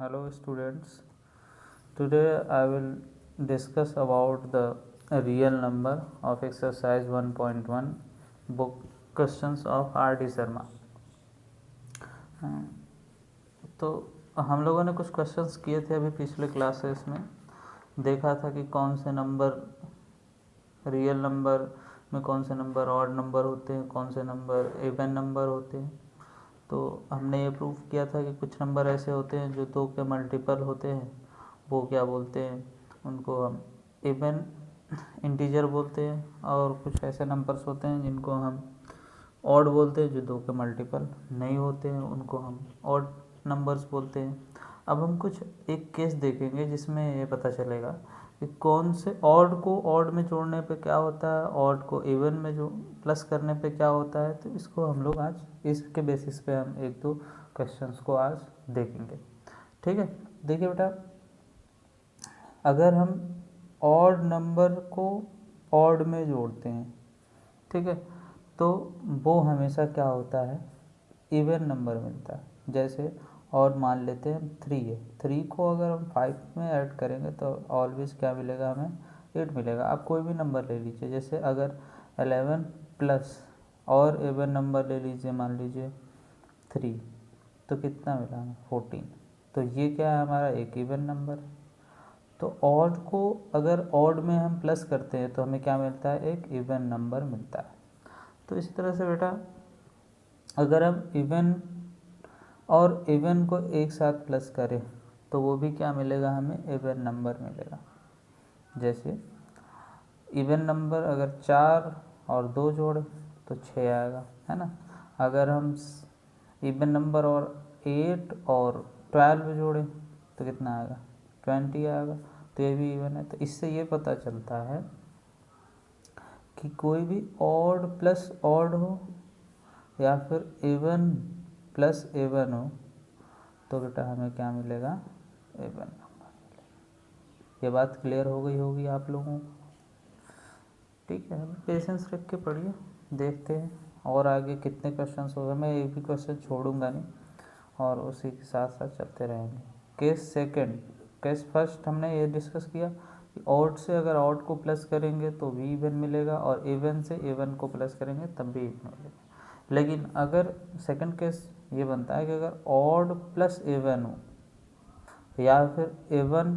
Hello students. Today I will discuss about the real number of exercise 1.1 book questions of R.D. Sharma. तो हम लोगों ने कुछ questions किए थे अभी पिछले क्लासेस में। देखा था कि कौन से नंबर रियल नंबर में, कौन से नंबर ऑड नंबर होते हैं, कौन से नंबर इवन नंबर होते हैं। तो हमने ये प्रूफ किया था कि कुछ नंबर ऐसे होते हैं जो 2 के मल्टीपल होते हैं, वो क्या बोलते हैं, उनको हम इवन इंटीजर बोलते हैं। और कुछ ऐसे नंबर्स होते हैं जिनको हम ऑड बोलते हैं, जो 2 के मल्टीपल नहीं होते हैं, उनको हम ऑड नंबर्स बोलते हैं। अब हम कुछ एक केस देखेंगे जिसमें ये पता चलेगा कि कौन से ऑड को ऑड में जोड़ने पे क्या होता है, ऑड को इवन में जो प्लस करने पे क्या होता है। तो इसको हम लोग आज इसके बेसिस पे हम 1-2 क्वेश्चंस को आज देखेंगे। ठीक है, देखिए बेटा, अगर हम ऑड नंबर को ऑड में जोड़ते हैं, ठीक है, तो वो हमेशा क्या होता है, इवन नंबर मिलता है। जैसे और मान लेते हैं 3 है, 3 को अगर हम 5 में ऐड करेंगे तो ऑलवेज क्या मिलेगा, हमें 8 मिलेगा। आप कोई भी नंबर ले लीजिए, जैसे अगर 11 प्लस और इवन नंबर ले लीजिए, मान लीजिए 3, तो कितना मिला हमें 14। तो ये क्या है, हमारा एक इवन नंबर। तो ऑड को अगर ऑड में हम प्लस करते हैं तो हमें क्या मिलता है, एक इवन नंबर मिलता है। तो इसी तरह से बेटा, अगर हम इवन और इवन को एक साथ प्लस करें तो वो भी क्या मिलेगा, हमें इवन नंबर मिलेगा। जैसे इवन नंबर अगर 4 और 2 जोड़े तो 6 आएगा, है ना। अगर हम इवन नंबर और 8 और 12 जोड़े तो कितना आएगा, 20 आएगा। तो ये भी इवन है। तो इससे ये पता चलता है कि कोई भी ऑड प्लस ऑड हो या फिर इवन प्लस इवन हो तो बेटा हमें क्या मिलेगा, इवन नंबर मिलेगा। ये बात क्लियर हो गई होगी आप लोगों को। ठीक है, हमें पेशेंस रख के पढ़िए, देखते हैं और आगे कितने क्वेश्चंस हो गए। मैं एक भी क्वेश्चन छोड़ूंगा नहीं और उसी के साथ साथ चलते रहेंगे। केस सेकंड, केस फर्स्ट हमने ये डिस्कस किया कि ऑड से अगर ऑड को प्लस करेंगे तो भी इवन मिलेगा, और इवन से इवन को प्लस करेंगे तब भी इवन मिलेगा। लेकिन अगर सेकंड केस ये बनता है कि अगर ऑड प्लस इवन हो या फिर इवन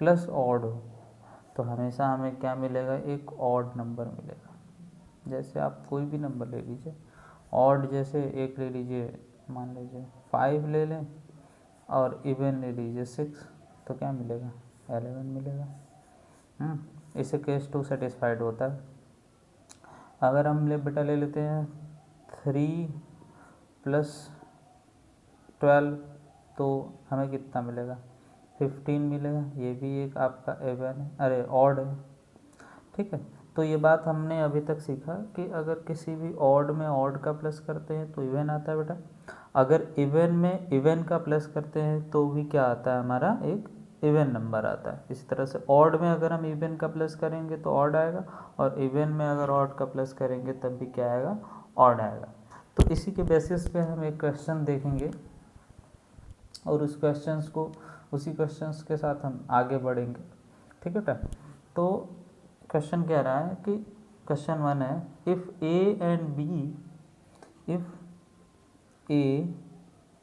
प्लस ऑड हो तो हमेशा हमें क्या मिलेगा, एक ऑड नंबर मिलेगा। जैसे आप कोई भी नंबर ले लीजिए ऑड, जैसे एक ले लीजिए, मान लीजिए 5 ले लें और इवन ले लीजिए 6, तो क्या मिलेगा, 11 मिलेगा। इससे केस 2 सेटिस्फाइड होता है। अगर हम बेटा ले लेते हैं 3 प्लस 12 तो हमें कितना मिलेगा, 15 मिलेगा। ये भी एक आपका इवन है, अरे ऑड है। ठीक है, तो ये बात हमने अभी तक सीखा कि अगर किसी भी ऑड में ऑड का प्लस करते हैं तो इवन आता है बेटा। अगर इवन में इवन का प्लस करते हैं तो भी क्या आता है, हमारा एक इवन नंबर आता है। इसी तरह से ऑड में अगर हम इवन का प्लस करेंगे तो ऑड आएगा, और इवन में अगर ऑड का प्लस करेंगे तब भी क्या आएगा, ऑड आएगा। तो इसी के बेसिस पे हम एक क्वेश्चन देखेंगे और उस क्वेश्चंस को, उसी क्वेश्चंस के साथ हम आगे बढ़ेंगे। ठीक है बेटा, तो क्वेश्चन कह रहा है कि क्वेश्चन 1 है, if A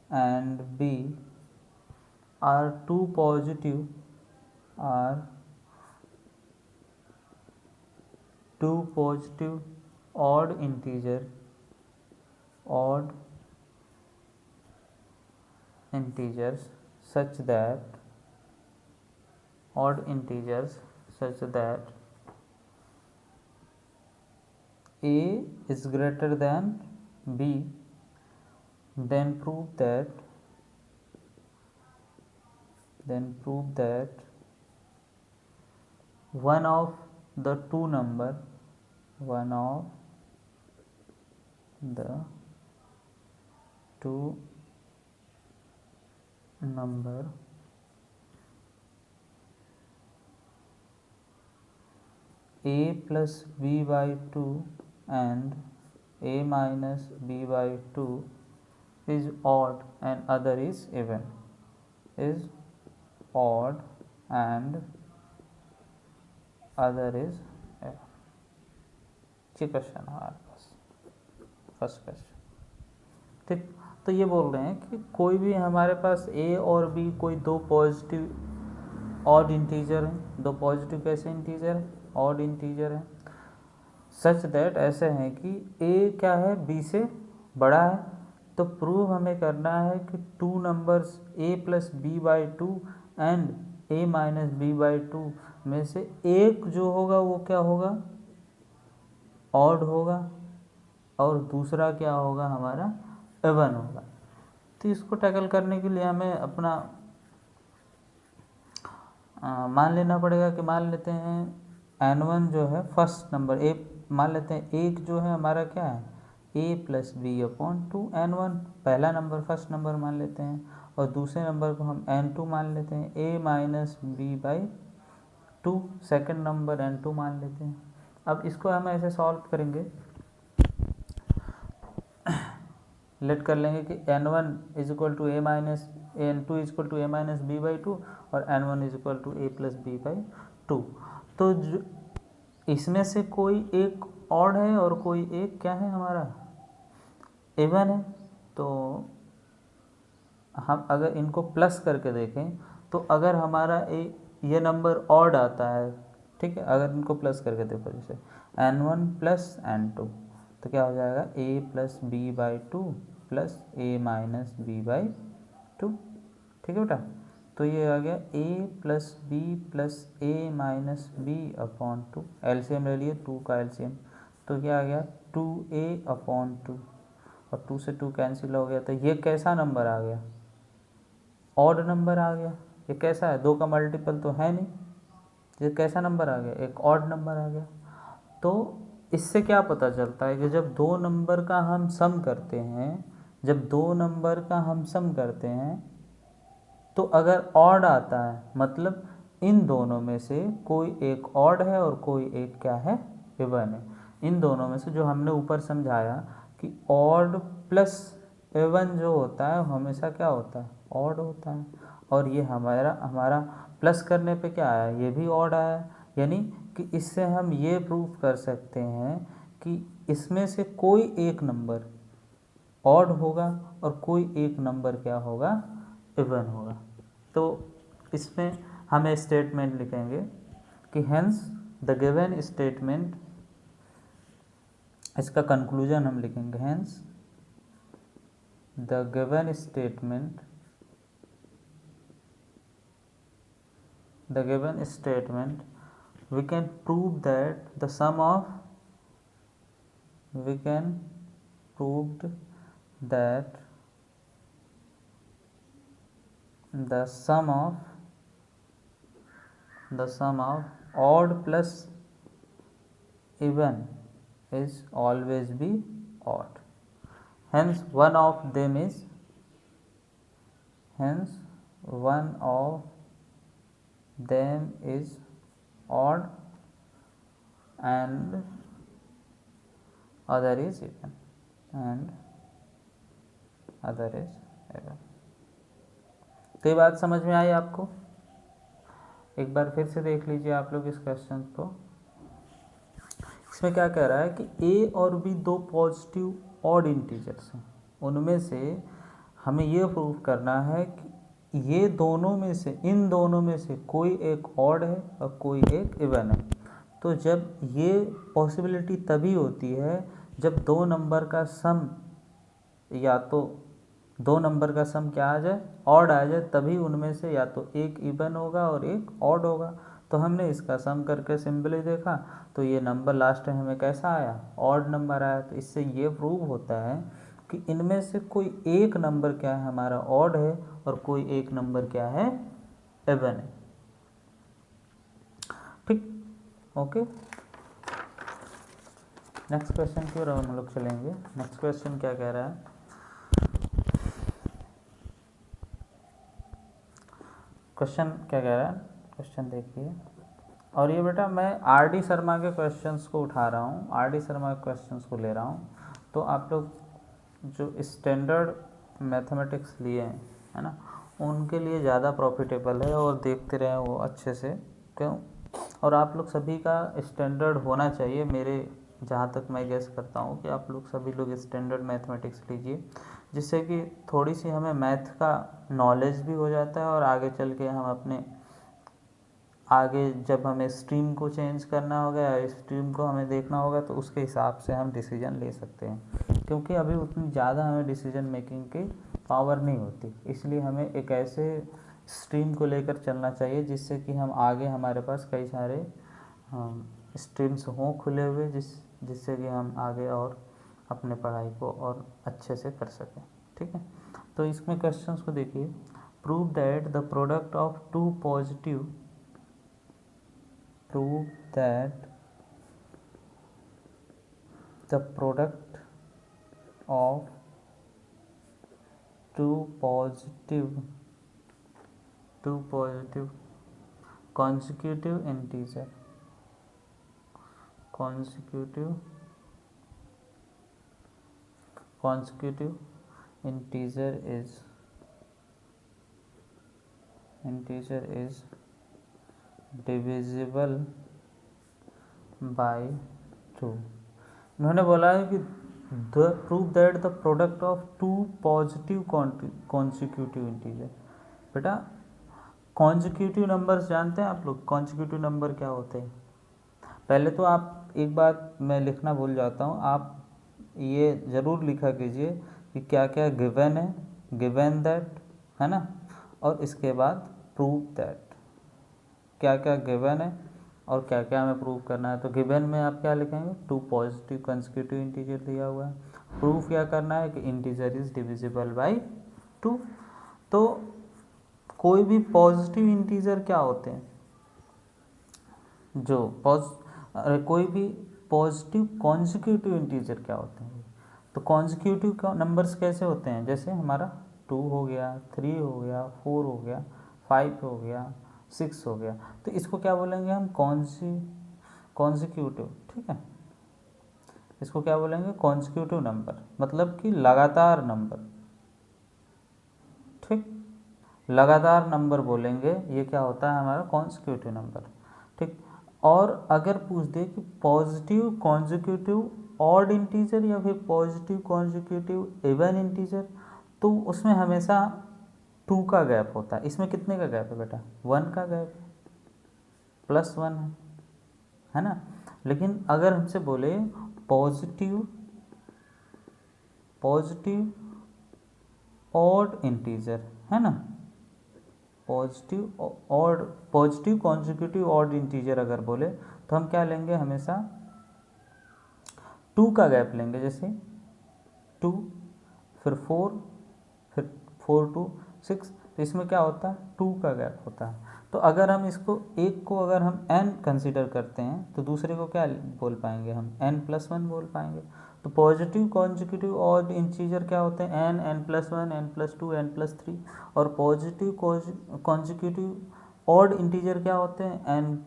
and B are two positive odd integers such that a is greater than b, then prove that one of the two number a plus b by 2 and a minus b by 2 is odd and other is even. is odd and other is even। ये question हमारे पास first question. ठीक, तो ये बोल रहे हैं कि कोई भी हमारे पास ए और बी कोई दो पॉजिटिव ऑड इंटीजर हैं, दो पॉजिटिव कैसे इंटीजर हैं, ऑड इंटीजर हैं, सच दैट ऐसे हैं कि ए क्या है बी से बड़ा है। तो प्रूव हमें करना है कि two numbers A plus B by two and A minus B by two में से एक जो होगा वो क्या होगा, ऑड होगा, और दूसरा क्या होगा हमारा, इवन होगा। तो इसको टैकल करने के लिए हमें अपना मान लेना पड़ेगा कि मान लेते हैं n1 जो है फर्स्ट नंबर ए, मान लेते हैं एक जो है हमारा क्या है A plus B upon two n1 पहला नंबर फर्स्ट नंबर मान लेते हैं, और दूसरे नंबर को हम n2 मान लेते हैं, A minus B by two second number n2 मान लेते हैं। अब इसको हम ऐसे सॉल्व करेंगे, लेट कर लेंगे कि n1 is equal to A minus n2 is equal to A minus B by two और n1 is equal to A plus B by two. तो इसमें से कोई एक ऑड है और कोई एक क्या है हमारा, इवन है। तो हम अगर इनको प्लस करके देखें तो अगर हमारा ये नंबर ऑड आता है, ठीक है, अगर इनको प्लस करके देखो जैसे n1 प्लस n2 तो क्या हो जाएगा A plus B by two plus A minus B by two. ठीक है बेटा, तो ये आ गया A plus B plus A minus B upon two, LCM ले लिए टू का एलसीएम, तो क्या आ गया टू ए अपॉन टू, और टू से टू कैंसिल हो गया। तो ये कैसा नंबर आ गया, ऑड नंबर आ गया। ये कैसा है, दो का मल्टीपल तो है नहीं, ये कैसा नंबर आ गया, एक ऑड नंबर आ गया। तो इससे क्या पता चलता है कि जब दो नंबर का हम सम करते हैं, जब दो नंबर का हम सम करते हैं तो अगर ऑड आता है मतलब इन दोनों में से कोई एक ऑड है और कोई एक क्या है, इवन है। इन दोनों में से जो हमने ऊपर समझाया कि ऑड प्लस इवन जो होता है हमेशा क्या होता है, ऑड होता है। और ये हमारा प्लस करने पे क्या आया, ये भी ऑड आया। यानी कि इससे हम ये प्रूव कर सकते हैं कि इसमें से कोई एक नंबर ऑड होगा और कोई एक नंबर क्या होगा, इवन होगा। तो इसमें हमें स्टेटमेंट लिखेंगे कि हेंस द गिवन स्टेटमेंट, इसका कंक्लूजन हम लिखेंगे hence the given statement, we can prove that the sum of odd plus even is always be odd. Hence one of them is odd and other is even, तो ये बात समझ में आई आपको? एक बार फिर से देख लीजिए आप लोग इस क्वेश्चन को। इसमें क्या कह रहा है कि ए और बी दो पॉजिटिव ऑड इंटीजर्स हैं, उनमें से हमें ये प्रूव करना है कि ये दोनों में से, इन दोनों में से कोई एक ऑड है और कोई एक इवन है। तो जब ये पॉसिबिलिटी तभी होती है जब दो नंबर का सम, या तो दो नंबर का सम क्या आ जाए, ऑड आ जाए, तभी उनमें से या तो एक इवन होगा और एक ऑड होगा। तो हमने इसका सम करके सिंपली देखा तो ये नंबर लास्ट में हमें कैसा आया, ऑड नंबर आया। तो इससे ये प्रूव होता है कि इनमें से कोई एक नंबर क्या है हमारा ऑड है और कोई एक नंबर क्या है, इवन है। ठीक, ओके। नेक्स्ट क्वेश्चन की ओर हम लोग चलेंगे। नेक्स्ट क्वेश्चन क्या कह रहा है, क्वेश्चन क्या कह रहा है, क्वेश्चन देखिए। और ये बेटा मैं आर डी शर्मा के क्वेश्चंस को उठा रहा हूँ, आर डी शर्मा के क्वेश्चंस को ले रहा हूँ। तो आप लोग जो स्टैंडर्ड मैथमेटिक्स लिए हैं, है ना, उनके लिए ज़्यादा प्रॉफिटेबल है और देखते रहें वो अच्छे से, क्यों। और आप लोग सभी का स्टैंडर्ड होना चाहिए, मेरे जहाँ तक मैं गेस करता हूँ कि आप लोग सभी लोग स्टैंडर्ड मैथमेटिक्स लीजिए, जिससे कि थोड़ी सी हमें मैथ का नॉलेज भी हो जाता है और आगे चल के हम अपने आगे जब हमें स्ट्रीम को चेंज करना होगा या स्ट्रीम को हमें देखना होगा तो उसके हिसाब से हम डिसीजन ले सकते हैं, क्योंकि अभी उतनी ज़्यादा हमें डिसीजन मेकिंग की पावर नहीं होती। इसलिए हमें एक ऐसे स्ट्रीम को लेकर चलना चाहिए जिससे कि हम आगे हमारे पास कई सारे स्ट्रीम्स हों खुले हुए, जिससे कि हम आगे और अपने पढ़ाई को और अच्छे से कर सकें। ठीक है, तो इसमें क्वेश्चंस को देखिए। Prove that the product of two positive prove that the product of two positive consecutive integer is divisible by 2। उन्होंने बोला है कि prove that the product of two positive consecutive integer. बेटा कॉन्सिक्यूटिव नंबर्स जानते हैं आप लोग, कॉन्सिक्यूटिव नंबर क्या होते हैं? पहले तो आप एक बात मैं लिखना भूल जाता हूँ, आप ये ज़रूर लिखा कीजिए कि क्या क्या गिवन है, गिवन दैट, है ना, और इसके बाद प्रूव दैट, क्या क्या गिवन है और क्या क्या हमें प्रूव करना है। तो गिवन में आप क्या लिखेंगे, टू पॉजिटिव कंसेक्यूटिव इंटीजर दिया हुआ है। प्रूफ क्या करना है कि इंटीजर इज डिविजिबल बाय 2। तो कोई भी पॉजिटिव इंटीजर क्या होते हैं, जो कोई भी पॉजिटिव कॉन्सिक्यूटिव इंटीजर क्या होते हैं। तो कॉन्सिक्यूटिव नंबर्स कैसे होते हैं, जैसे हमारा 2 हो गया, 3 हो गया, 4 हो गया, 5 हो गया, 6 हो गया। तो इसको क्या बोलेंगे हम, कॉन्सिक्यूटिव। ठीक है, इसको क्या बोलेंगे, कॉन्सिक्यूटिव नंबर, मतलब कि लगातार नंबर। ठीक, लगातार नंबर बोलेंगे, ये क्या होता है हमारा कॉन्सिक्यूटिव नंबर। ठीक, और अगर पूछ दे कि पॉजिटिव कॉन्सिक्यूटिव ऑड इंटीजर या फिर पॉजिटिव कॉन्सिक्यूटिव इवन इंटीजर, तो उसमें हमेशा 2 का गैप होता है। इसमें कितने का गैप है बेटा, 1 का गैप है, +1 है ना। लेकिन अगर हमसे बोले पॉजिटिव ऑड इंटीजर, है ना, पॉजिटिव कॉन्सिक्यूटिव ऑड इंटीजर अगर बोले तो हम क्या लेंगे, हमेशा 2 का गैप लेंगे। जैसे 2 फिर 4 फिर 4 to 6, तो इसमें क्या होता है, 2 का गैप होता है। तो अगर हम इसको एक को अगर हम n कंसीडर करते हैं तो दूसरे को क्या बोल पाएंगे, हम n+1 बोल पाएंगे। तो पॉजिटिव कॉन्सिक्यूटिव ऑड इंटीजर क्या होते हैं, n, n+1, n+2, n+3। और पॉजिटिव कॉन्सिक्यूटिव ऑड इंटीजर क्या होते हैं, n,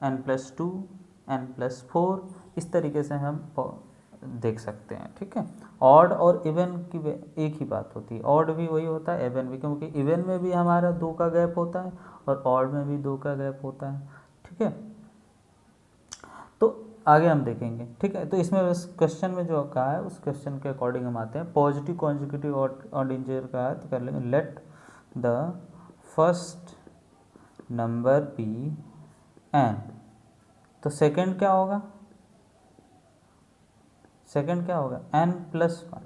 n+2, n+4। इस तरीके से हम देख सकते हैं। ठीक है, ऑड और इवन की एक ही बात होती है, ऑड भी वही होता है, इवन भी, क्योंकि इवन में भी हमारा 2 का गैप होता है और ऑड में भी 2 का गैप होता है। ठीक है, तो आगे हम देखेंगे। ठीक है, तो इसमें बस क्वेश्चन में जो कहा है उस क्वेश्चन के अकॉर्डिंग हम आते हैं। पॉजिटिव कॉन्सिक्यूटिव ऑड इंटीजर का अर्थ कर लेंगे, let the first number be n। तो सेकंड क्या होगा, सेकंड क्या होगा, n+1,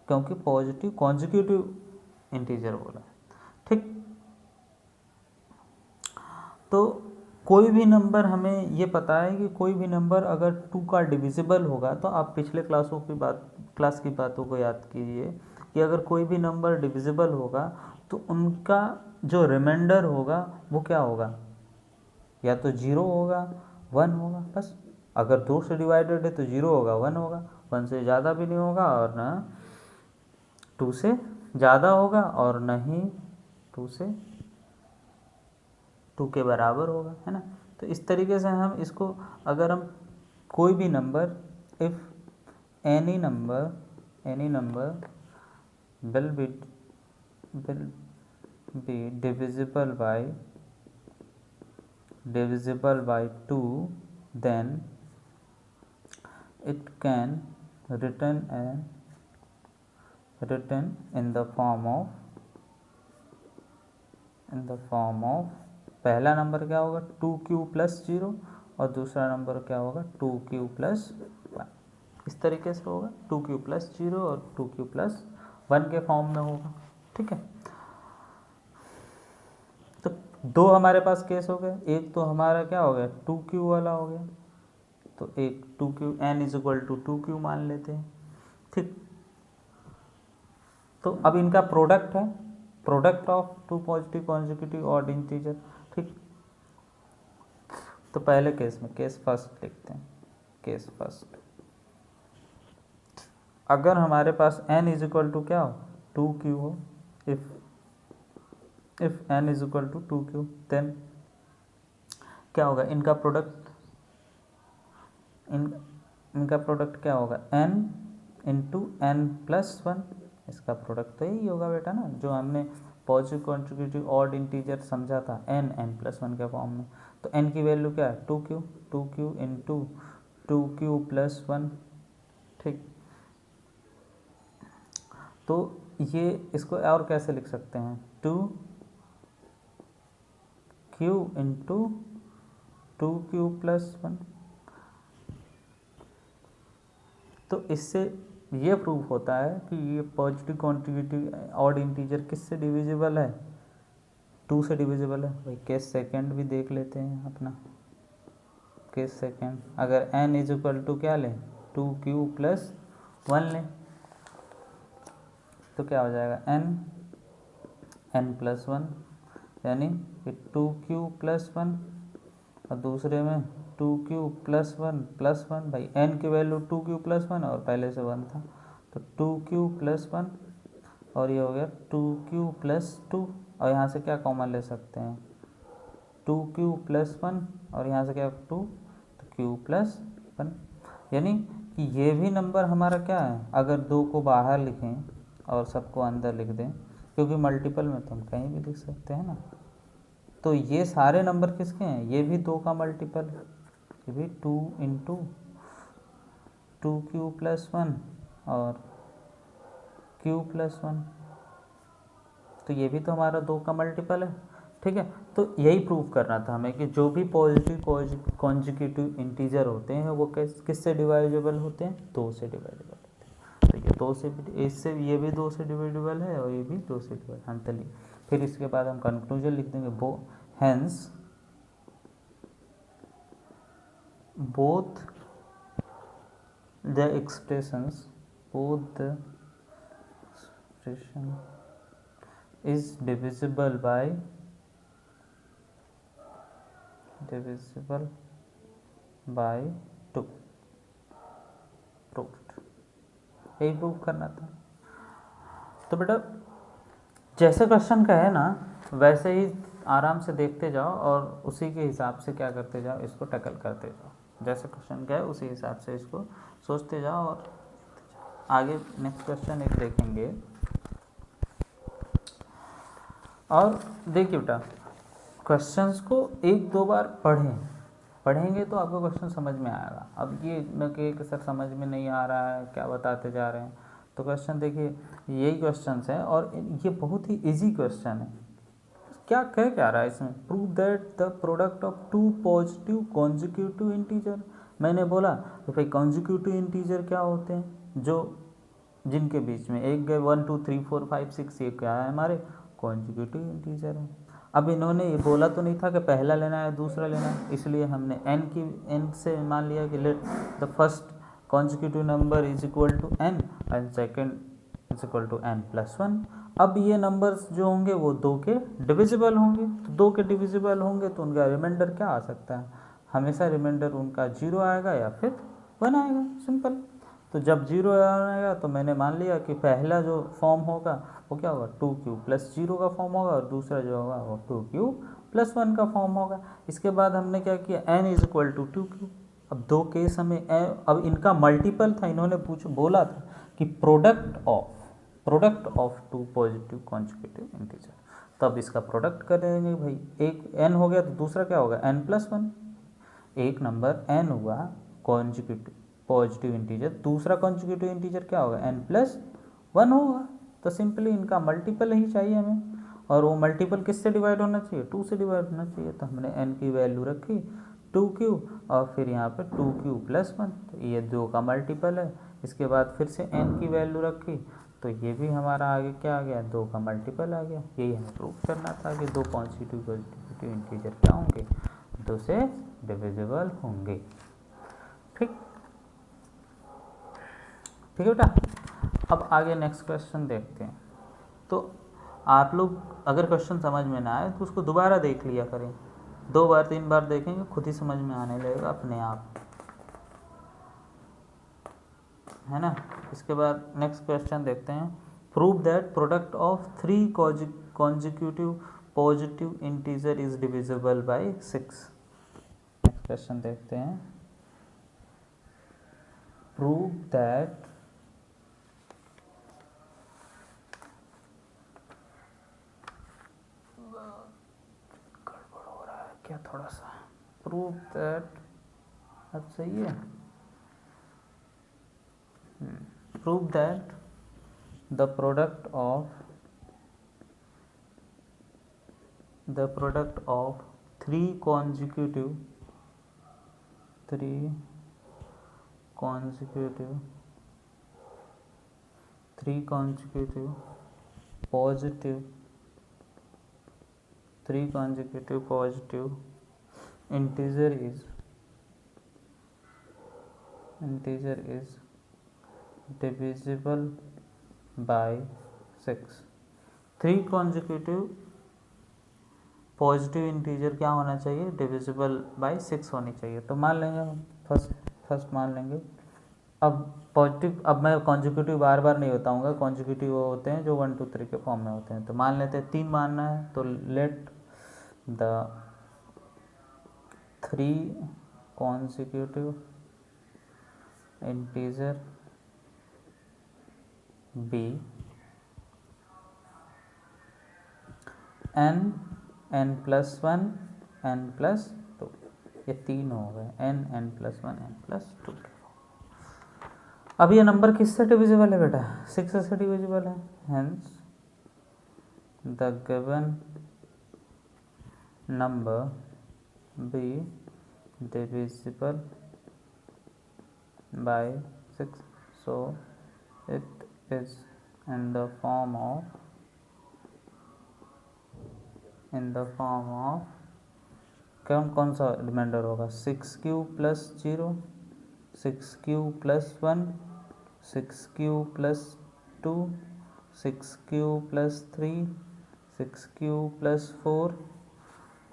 क्योंकि पॉजिटिव कॉन्सिक्यूटिव इंटीजर बोला है। ठीक, तो कोई भी नंबर, हमें ये पता है कि कोई भी नंबर अगर 2 का डिविजिबल होगा, तो आप पिछले क्लास की बातों को याद कीजिए कि अगर कोई भी नंबर डिविजिबल होगा तो उनका जो रिमाइंडर होगा वो क्या होगा, या तो 0 होगा, 1 होगा, बस। अगर 2 से डिवाइडेड है तो 0 होगा, 1 होगा, 1 से ज़्यादा भी नहीं होगा और ना 2 से ज़्यादा होगा और ना ही 2 से 2 के बराबर होगा, है ना। तो इस तरीके से हम इसको, अगर हम कोई भी number, if any number will be will be divisible by 2, then it can written in the form of पहला नंबर क्या होगा 2q प्लस 0 और दूसरा नंबर क्या होगा 2q प्लस 1। इस तरीके से होगा 2q प्लस 0 और 2q प्लस 1 के फॉर्म में होगा। ठीक है, तो दो हमारे पास केस हो गए, एक तो हमारा क्या हो गया 2q वाला हो गया, तो एक 2q n is equal to 2q मान लेते हैं। ठीक, तो अब इनका प्रोडक्ट है, product of two positive consecutive odd integer. ठीक, तो पहले केस में केस फर्स्ट लिखते हैं। केस फर्स्ट, अगर हमारे पास n इज इक्वल टू क्या हो 2q हो, if n is equal to 2q, then क्या होगा इनका प्रोडक्ट, इनका प्रोडक्ट क्या होगा n इंटू n प्लस 1। इसका प्रोडक्ट तो यही होगा बेटा ना, जो हमने पॉजिटिव कॉन्ट्रीब्यूटिव ऑड इंटीजर समझा था n प्लस 1 के फॉर्म में। तो n की वैल्यू क्या है 2q इंटू 2q प्लस 1। ठीक, तो ये इसको और कैसे लिख सकते हैं 2q इंटू 2q प्लस 1। तो इससे ये प्रूफ होता है कि ये पॉजिटिव कॉन्ट्रीब्यूटिव ऑड इंटीजर किससे डिविजिबल है 2 से डिविजिबल है। भाई केस सेकंड भी देख लेते हैं अपना। केस सेकंड, अगर n इज इक्वल टू क्या लें 2q प्लस 1 लें, तो क्या हो जाएगा n प्लस 1, यानी कि 2q प्लस 1 और दूसरे में 2q प्लस 1 भाई n की वैल्यू 2q प्लस 1 और पहले से 1 था, तो 2q प्लस 1 और ये हो गया 2q प्लस 2, और यहाँ से क्या कॉमन ले सकते हैं 2q प्लस 1 और यहाँ से क्या 2, तो q प्लस 1। यानी कि ये भी नंबर हमारा क्या है, अगर 2 को बाहर लिखें और सबको अंदर लिख दें, क्योंकि मल्टीपल में तो हम कहीं भी लिख सकते हैं ना, तो ये सारे नंबर किसके हैं, ये भी 2 का मल्टीपल है, ये भी 2 इंटू 2q प्लस 1 और q प्लस 1, तो ये भी तो हमारा 2 का मल्टीपल है। ठीक है, तो यही प्रूव करना था हमें कि जो भी पॉजिटिव कॉन्जिक्यूटिव इंटीजर होते हैं वो किससे डिवाइडेबल होते हैं 2 से डिवाइडेबल होते हैं। तो ये 2 से, इससे ये भी 2 से डिवाइडेबल है और ये भी 2 से डिवाइडेबल। हाँ चलिए, फिर इसके बाद हम कंक्लूजन लिख देंगे, hence both the expression is divisible by 2। Proved, यही प्रूव करना था। तो बेटा जैसे क्वेश्चन का है ना वैसे ही आराम से देखते जाओ और उसी के हिसाब से क्या करते जाओ, इसको टैकल करते जाओ। जैसे क्वेश्चन का है उसी हिसाब से इसको सोचते जाओ और आगे नेक्स्ट क्वेश्चन एक देखेंगे। और देखिए बेटा, क्वेश्चंस को 1-2 बार पढ़ेंगे तो आपको क्वेश्चन समझ में आएगा। अब ये न कि सर समझ में नहीं आ रहा है, क्या बताते जा रहे हैं, तो क्वेश्चन देखिए यही क्वेश्चंस हैं और ये बहुत ही इजी क्वेश्चन है। क्या रहा है इसमें, prove that the product of 2 positive consecutive integer. मैंने बोला तो भाई कॉन्जिक्यूटिव इंटीजर क्या होते हैं, जो जिनके बीच में एक गए 1 2 3 4 5 6, ये क्या है हमारे कॉन्जिक्यूटिव इंटीजर है। अब इन्होंने ये बोला तो नहीं था कि पहला लेना है दूसरा लेना है, इसलिए हमने n से मान लिया कि let the first consecutive number is equal to n and second is equal to n plus 1। अब ये नंबर्स जो होंगे वो 2 के डिविजिबल होंगे, तो 2 के डिविजिबल होंगे तो उनका रिमाइंडर क्या आ सकता है, हमेशा रिमाइंडर उनका 0 आएगा या फिर 1 आएगा, सिंपल। तो जब 0 आएगा तो मैंने मान लिया कि पहला जो फॉर्म होगा वो क्या होगा 2q प्लस 0 का फॉर्म होगा और दूसरा जो होगा वो 2q प्लस 1 का फॉर्म होगा। इसके बाद हमने क्या किया n is equal to 2q। अब 2 केस हमें अब इनका मल्टीपल था, इन्होंने बोला था कि product of product of two positive conjugative integer. तब इसका प्रोडक्ट करेंगे भाई, एक n हो गया तो दूसरा क्या होगा n+1। एक नंबर n हुआ कॉन्जुगेटिव पॉजिटिव इंटीजर, दूसरा कॉन्जुगेटिव इंटीजर क्या होगा n+1 होगा। तो सिंपली इनका मल्टीपल ही चाहिए हमें, और वो मल्टीपल किससे डिवाइड होना चाहिए 2 से डिवाइड होना चाहिए। तो हमने n की वैल्यू रखी 2q और फिर यहाँ पे 2q+1, तो ये 2 का मल्टीपल है। इसके बाद फिर से n की वैल्यू रखी तो ये भी हमारा आगे क्या आ गया 2 का मल्टीपल आ गया। यही हमें प्रूव करना था कि 2 कॉन्स्टिट्यूटिव इंटीजर क्या होंगे 2 से डिविजिबल होंगे। ठीक ठीक है बेटा। अब आगे नेक्स्ट क्वेश्चन देखते हैं। तो आप लोग अगर क्वेश्चन समझ में ना आए तो उसको दोबारा देख लिया करें, 2 बार 3 बार देखेंगे खुद ही समझ में आने लगेगा अपने आप, है ना। इसके बाद नेक्स्ट क्वेश्चन देखते हैं। Prove that product of 3 consecutive positive integer is divisible by 6। Next question देखते हैं। प्रूव दैट गड़बड़ हो रहा है क्या थोड़ा सा। प्रूव दैट, अब सही है। Prove that the product of 3 consecutive positive integer is divisible by 6। 3 consecutive positive integer क्या होना चाहिए डिविजिबल बाय 6 होनी चाहिए। तो मान लेंगे हम फर्स्ट मान लेंगे। अब पॉजिटिव, अब मैं कॉन्जिक्यूटिव बार बार नहीं बताऊंगा, कॉन्जिक्यूटिव वो होते हैं जो 1 2 3 के फॉर्म में होते हैं। तो मान लेते हैं 3 मानना है, तो let the 3 consecutive integer be n+1 n+2, ये 3 हो गए n+1 n+2। अब ये नंबर किससे डिविजिबल है बेटा 6 से डिविजिबल है। Hence the given number be divisible by 6, so it is in the form of कौन सा रिमाइंडर होगा 6q+0, 6q+1, 6q+2, 6q+3, 6q+4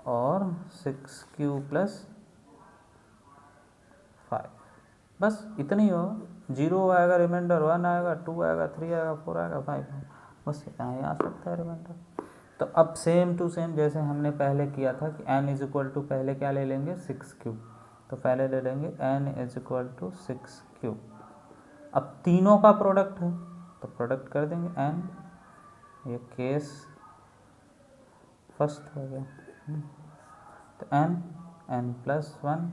और 6q+5। बस इतनी हो, 0 आएगा रिमाइंडर, 1 आएगा, 2 आएगा, 3 आएगा, 4 आएगा, 5 आएगा, बस इतना ही आ सकता है रिमाइंडर। तो अब सेम टू सेम जैसे हमने पहले किया था कि n = पहले क्या ले लेंगे 6q, तो पहले ले लेंगे n = 6q। अब तीनों का प्रोडक्ट है तो प्रोडक्ट कर देंगे n, ये केस फर्स्ट हो गया। तो n+1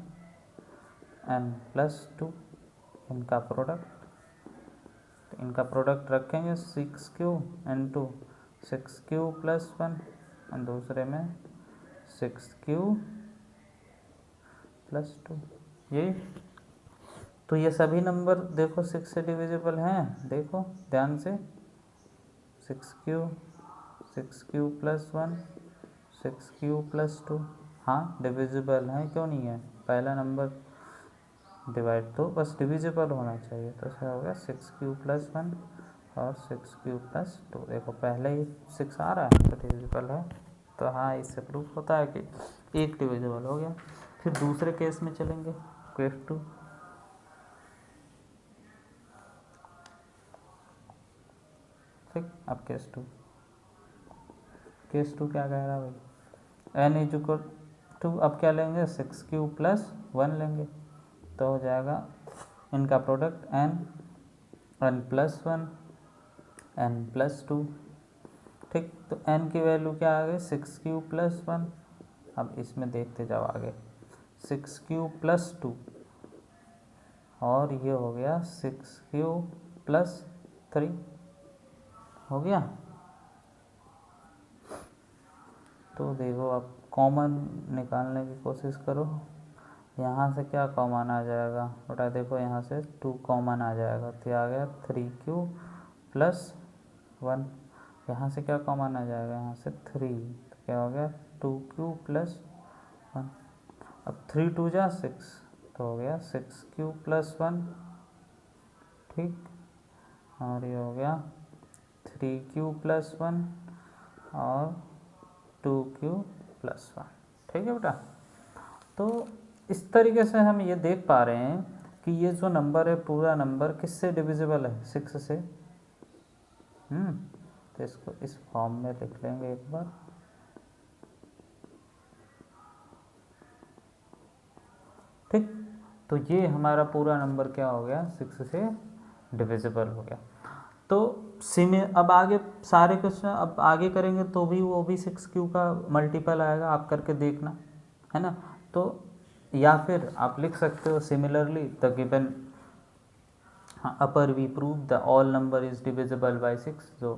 n+2 इनका प्रोडक्ट, तो इनका प्रोडक्ट रखेंगे 6q × 6q+1 और दूसरे में 6q+2, यही। तो ये सभी नंबर देखो 6 से डिविजिबल हैं, देखो ध्यान से 6q, 6q+1, 6q+2, हाँ डिविजिबल है, क्यों नहीं है, पहला नंबर डिवाइड तो बस डिविजिबल होना चाहिए। तो क्या होगा 6q+1 और 6q+2, देखो पहले ही 6 आ रहा है तो डिविजिबल है। तो हाँ इससे प्रूफ होता है कि एक डिविजिबल हो गया। फिर दूसरे केस में चलेंगे, केस 2। ठीक, अब केस 2 क्या कह रहा है भाई n = अब क्या लेंगे 6q+1 लेंगे, तो हो जाएगा इनका प्रोडक्ट n+1 n+2। ठीक, तो n की वैल्यू क्या आ गई 6^3+1। अब इसमें देखते जाओ आगे, 6^3+2 और ये हो गया 6^3+3 हो गया। तो देखो अब कॉमन निकालने की कोशिश करो, यहाँ से क्या कॉमन आ जाएगा बेटा, देखो यहाँ से 2 कॉमन आ जाएगा, तो आ गया 3^3+1। यहाँ से क्या कॉमन आ जाएगा, यहाँ से 3, तो क्या हो गया 2^3+1। अब 3 2 जा 6, तो हो गया 6^3+1। ठीक, और ये हो गया 3^3+1 और 2^3+1। ठीक है बेटा, तो इस तरीके से हम ये देख पा रहे हैं कि ये जो नंबर है पूरा नंबर किससे डिविजिबल है, 6 से। तो इसको इस फॉर्म में लिख लेंगे एक बार। ठीक, तो ये हमारा पूरा नंबर क्या हो गया, 6 से डिविजिबल हो गया। तो अब आगे सारे क्वेश्चन अब आगे करेंगे तो भी वो भी 6q का मल्टीपल आएगा, आप करके देखना, है ना। तो या फिर आप लिख सकते हो similarly the given upper we prove the all number is divisible by 6। जो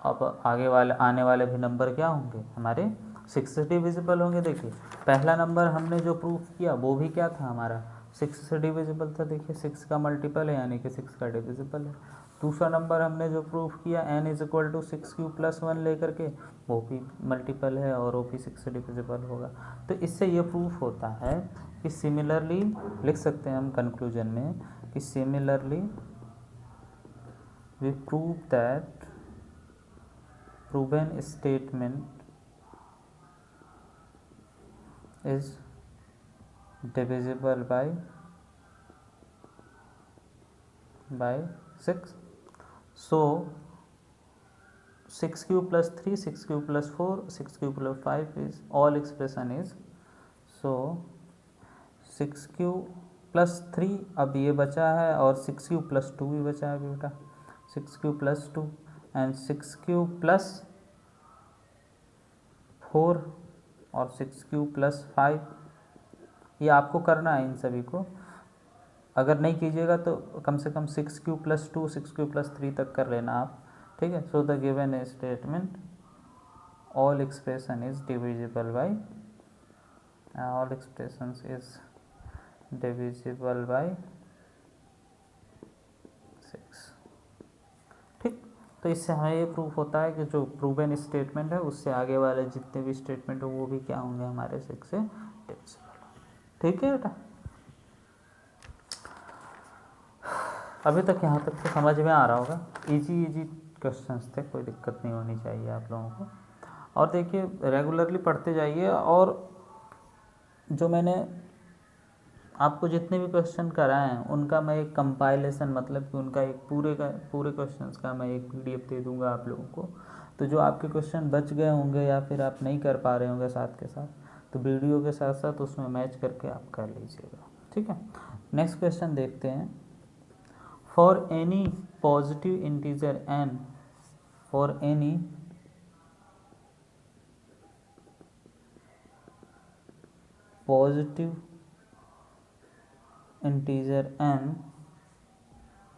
अब आगे वाले आने वाले भी नंबर क्या होंगे हमारे 6 से डिविजिबल होंगे। देखिए पहला नंबर हमने जो प्रूफ किया वो भी क्या था हमारा 6 से डिविजिबल था, देखिए 6 का मल्टीपल है यानी कि 6 का डिविजिबल है। दूसरा नंबर हमने जो प्रूफ किया n = 6^3+1 लेकर के, वो भी मल्टीपल है और वो भी 6 से डिविजिबल होगा। तो इससे ये प्रूफ होता है कि सिमिलरली लिख सकते हैं हम कंक्लूजन में कि similarly we prove that proven statement is divisible by 6. So 6^3+3, 6^4, 6^5 is all expression is, so 6^3 अब ये बचा है और 6^2 भी बचा है बेटा, 6^2 एंड 6^4 और 6^5। ये आपको करना है इन सभी को, अगर नहीं कीजिएगा तो कम से कम 6^2 6^3 तक कर लेना आप। ठीक है, so the given statement all expression is divisible bye all expressions is divisible by 6। ठीक, तो इससे हमें ये प्रूफ होता है कि जो प्रूवन स्टेटमेंट है उससे आगे वाले जितने भी स्टेटमेंट हो वो भी क्या होंगे हमारे 6 से डिविजिबल। ठीक है बेटा, अभी तक यहाँ तक तो समझ में आ रहा होगा, इजी क्वेश्चंस थे, कोई दिक्कत नहीं होनी चाहिए आप लोगों को। और देखिए रेगुलरली पढ़ते जाइए, और जो मैंने आपको जितने भी क्वेश्चन कराए हैं उनका मैं एक कंपाइलेशन, मतलब कि उनका एक पूरे क्वेश्चंस का मैं एक PDF दे दूंगा आप लोगों को। तो जो आपके क्वेश्चन बच गए होंगे या फिर आप नहीं कर पा रहे होंगे साथ के साथ, तो वीडियो के साथ साथ उसमें मैच करके आप कर लीजिएगा। ठीक है, नेक्स्ट क्वेश्चन देखते हैं। For any positive integer n, for any positive integer n,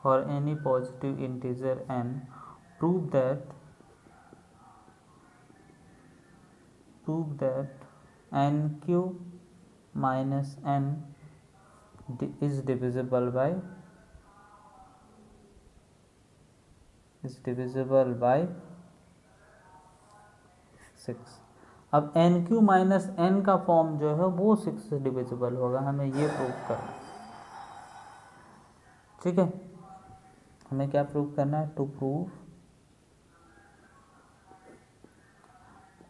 for any positive integer n, prove that nq minus n is divisible by 6। अब nq माइनस n का फॉर्म जो है वो 6 से डिविजिबल होगा, हमें ये प्रूव करना है। ठीक है, हमें क्या प्रूव करना है, to prove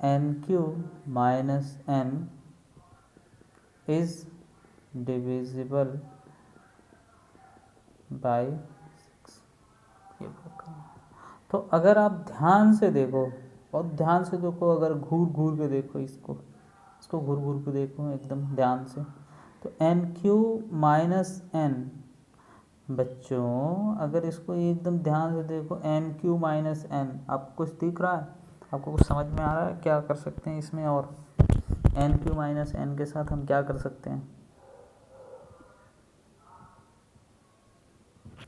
nq minus n is divisible by 6, ये प्रूव करना है। तो अगर आप ध्यान से देखो, और ध्यान से देखो, अगर घूर के देखो इसको घूर के देखो एकदम ध्यान से, तो nq माइनस n बच्चों अगर इसको एकदम ध्यान से देखो, एन क्यू माइनस एन, आपको कुछ दिख रहा है? आपको कुछ समझ में आ रहा है क्या कर सकते हैं इसमें? और एन क्यू माइनस एन के साथ हम क्या कर सकते हैं?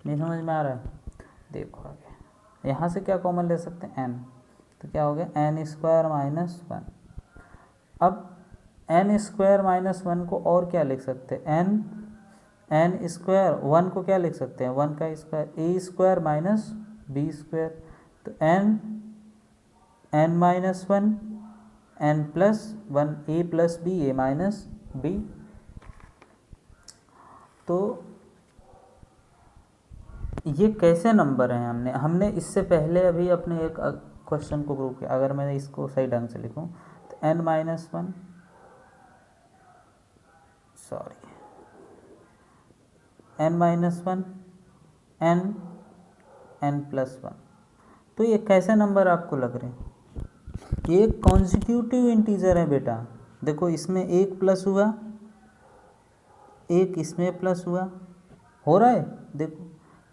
नहीं समझ में आ रहा है? देखो आगे, यहाँ से क्या कॉमन ले सकते हैं? एन, तो क्या हो गया? N square minus one. अब एन स्क्वायर माइनस वन को और क्या लिख सकते हैं? एन स्क्वायर, वन को क्या लिख सकते हैं? वन का square, A square minus B square, तो N minus one, N plus one, A plus B, A minus B. तो ये कैसे नंबर हैं? हमने इससे पहले अभी अपने एक क्वेश्चन को प्रूव किया। अगर मैं इसको सही ढंग से लिखूं तो N minus one, sorry, N minus one, N plus one. तो ये कैसे नंबर आपको लग रहे हैं? ये कॉन्जिक्यूटिव इंटीजर है बेटा। देखो इसमें एक प्लस हुआ, एक इसमें प्लस हुआ, हो रहा है। देखो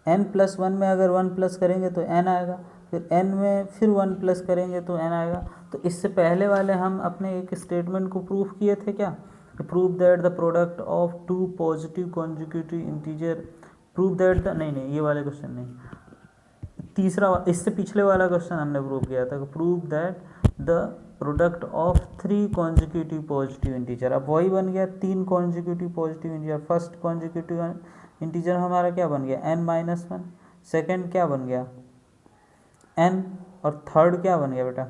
n प्लस वन में अगर वन प्लस करेंगे तो n आएगा, फिर n में फिर वन प्लस करेंगे तो n आएगा। तो इससे पहले वाले हम अपने एक स्टेटमेंट को प्रूफ किए थे क्या? Prove that the product of two positive consecutive integer, prove that the, नहीं ये वाले क्वेश्चन नहीं, तीसरा, इससे पिछले वाला क्वेश्चन हमने प्रूव किया था, prove that the product of three consecutive positive integer. अब वही बन गया, तीन consecutive positive integer. First consecutive integer हमारा क्या बन गया? n minus one. सेकेंड क्या बन गया? n। और थर्ड क्या बन गया बेटा?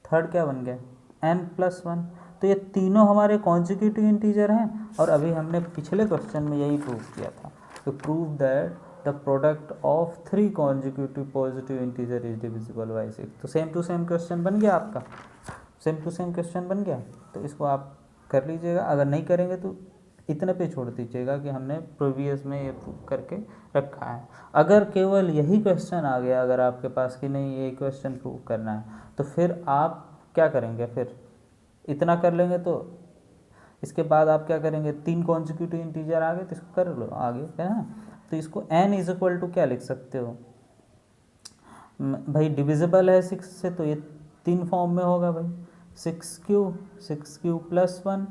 थर्ड क्या बन गया? n plus one. तो ये तीनों हमारे कॉन्जिक्यूटिव इंटीजर हैं, और अभी हमने पिछले क्वेश्चन में यही प्रूव किया था कि prove that the product of three consecutive positive integer is divisible by six. तो सेम टू सेम क्वेश्चन बन गया आपका, सेम टू सेम क्वेश्चन बन गया। तो इसको आप कर लीजिएगा, अगर नहीं करेंगे तो इतने पे छोड़ दीजिएगा कि हमने प्रीवियस में ये प्रूव करके रखा है। अगर केवल यही क्वेश्चन आ गया अगर आपके पास कि नहीं ये क्वेश्चन प्रूव करना है, तो फिर आप क्या करेंगे? फिर इतना कर लेंगे तो इसके बाद आप क्या करेंगे? तीन कॉन्जिक्यूटिव इंटीजर आ गए तो इसको कर लो आगे, है ना? तो इसको n इज इक्वल टू क्या लिख सकते हो भाई? डिविजिबल है सिक्स से, तो ये तीन फॉर्म में होगा भाई। Six Q plus one,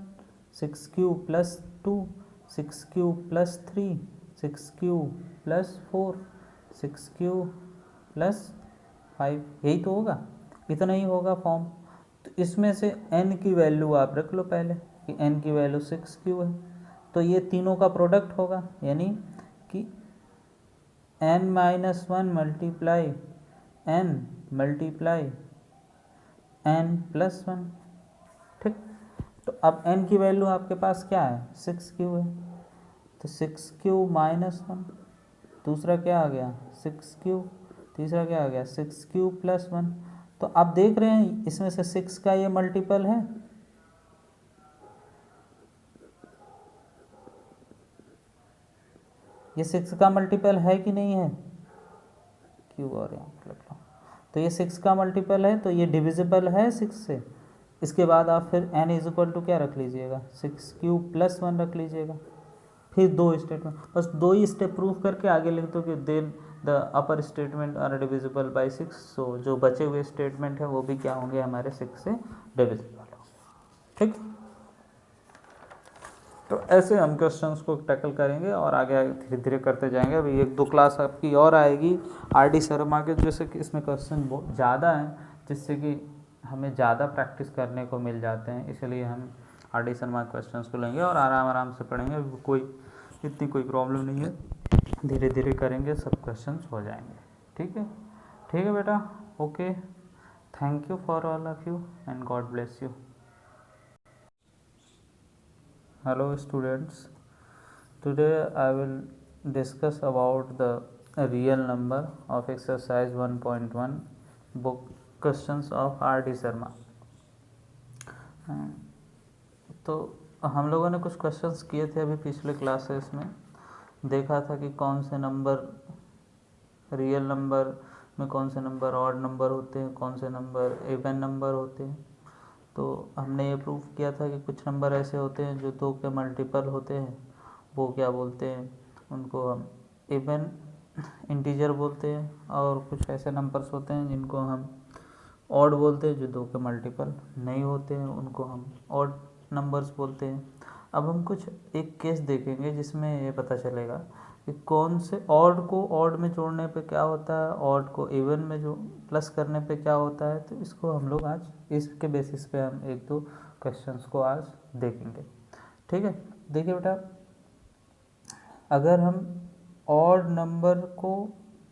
six Q plus two, six Q plus three, six Q plus four, six Q plus five, यही तो होगा, इतना ही होगा फॉर्म। तो इसमें से n की वैल्यू आप रख लो पहले कि n की वैल्यू सिक्स क्यू है, तो ये तीनों का प्रोडक्ट होगा, यानी कि n minus one multiply n multiply n plus one. ठीक, तो अब n की वैल्यू आपके पास क्या है? सिक्स क्यू है, तो सिक्स क्यू माइनस वन, दूसरा क्या आ गया? सिक्स क्यू, तीसरा क्या आ गया? Six Q plus one. तो आप देख रहे हैं इसमें से सिक्स का ये मल्टीपल है, ये सिक्स का मल्टीपल है कि नहीं है? क्यू और यहाँ पर लिख लो, तो ये सिक्स का मल्टीपल है, तो ये डिविजिबल है सिक्स से। इसके बाद आप फिर n इज इक्वल टू क्या रख लीजिएगा? सिक्स क्यू प्लस वन रख लीजिएगा। फिर दो स्टेटमेंट, बस दो ही स्टेप प्रूफ करके आगे लिख दो कि then the upper statement are divisible by six. So जो बचे हुए स्टेटमेंट है वो भी क्या होंगे? हमारे सिक्स से डिविजिबल होंगे। ठीक, तो ऐसे हम क्वेश्चंस को टैकल करेंगे और आगे धीरे धीरे करते जाएंगे। अभी एक दो क्लास आपकी और आएगी RD शर्मा के, जैसे कि इसमें क्वेश्चन बहुत ज़्यादा हैं, जिससे कि हमें ज़्यादा प्रैक्टिस करने को मिल जाते हैं, इसलिए हम RD शर्मा क्वेश्चंस को लेंगे और आराम आराम से पढ़ेंगे। इतनी कोई प्रॉब्लम नहीं है, धीरे धीरे करेंगे, सब क्वेश्चंस हो जाएंगे। ठीक है, ठीक है बेटा, okay, thank you for all of you and God bless you. Hello students, today I will discuss about the real number of exercise 1.1 book questions of RD Sharma. तो हम लोगों ने कुछ क्वेश्चंस किए थे अभी पिछले क्लासेस में, देखा था कि कौन से नंबर रियल नंबर में, कौन से नंबर ऑड नंबर होते हैं, कौन से नंबर इवन नंबर होते हैं। तो हमने ये प्रूफ किया था कि कुछ नंबर ऐसे होते हैं जो दो के मल्टीपल होते हैं, वो क्या बोलते हैं, उनको हम इवन इंटीजर बोलते हैं, और कुछ ऐसे नंबर्स होते हैं जिनको हम ऑड बोलते हैं, जो 2 के मल्टीपल नहीं होते हैं उनको हम ऑड नंबर्स बोलते हैं। अब हम कुछ एक केस देखेंगे जिसमें ये पता चलेगा कि कौन से ऑड को ऑड में जोड़ने पे क्या होता है, ऑड को इवन में जो प्लस करने पे क्या होता है। तो इसको हम लोग आज इसके बेसिस पे हम 1-2 क्वेश्चंस को आज देखेंगे। ठीक है, देखिए बेटा, अगर हम ऑड नंबर को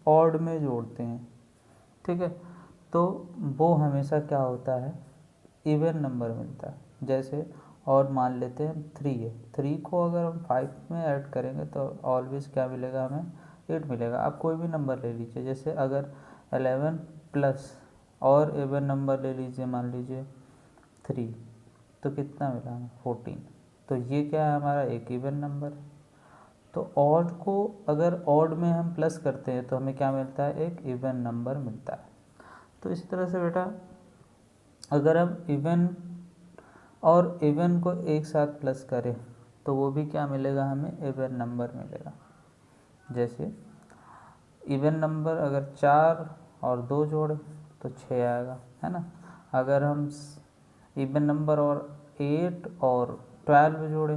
ऑड में जोड़ते हैं, ठीक है, तो वो हमेशा क्या होता है, इवन नंबर मिलता है। जैसे और मान लेते हैं 3 है, 3 को अगर हम 5 में ऐड करेंगे तो ऑलवेज क्या मिलेगा, हमें 8 मिलेगा। आप कोई भी नंबर ले लीजिए, जैसे अगर 11 प्लस और इवन नंबर ले लीजिए, मान लीजिए 3, तो कितना मिला हमें 14। तो ये क्या है, हमारा एक इवन नंबर। तो ऑड को अगर ऑड में हम प्लस करते हैं तो हमें क्या मिलता है, एक इवन नंबर मिलता है। तो इसी तरह से बेटा, अगर हम इवन और इवन को एक साथ प्लस करें तो वो भी क्या मिलेगा, हमें इवन नंबर मिलेगा। जैसे इवन नंबर अगर 4 और 2 जोड़े तो 6 आएगा, है ना। अगर हम इवन नंबर और 8 और 12 जोड़े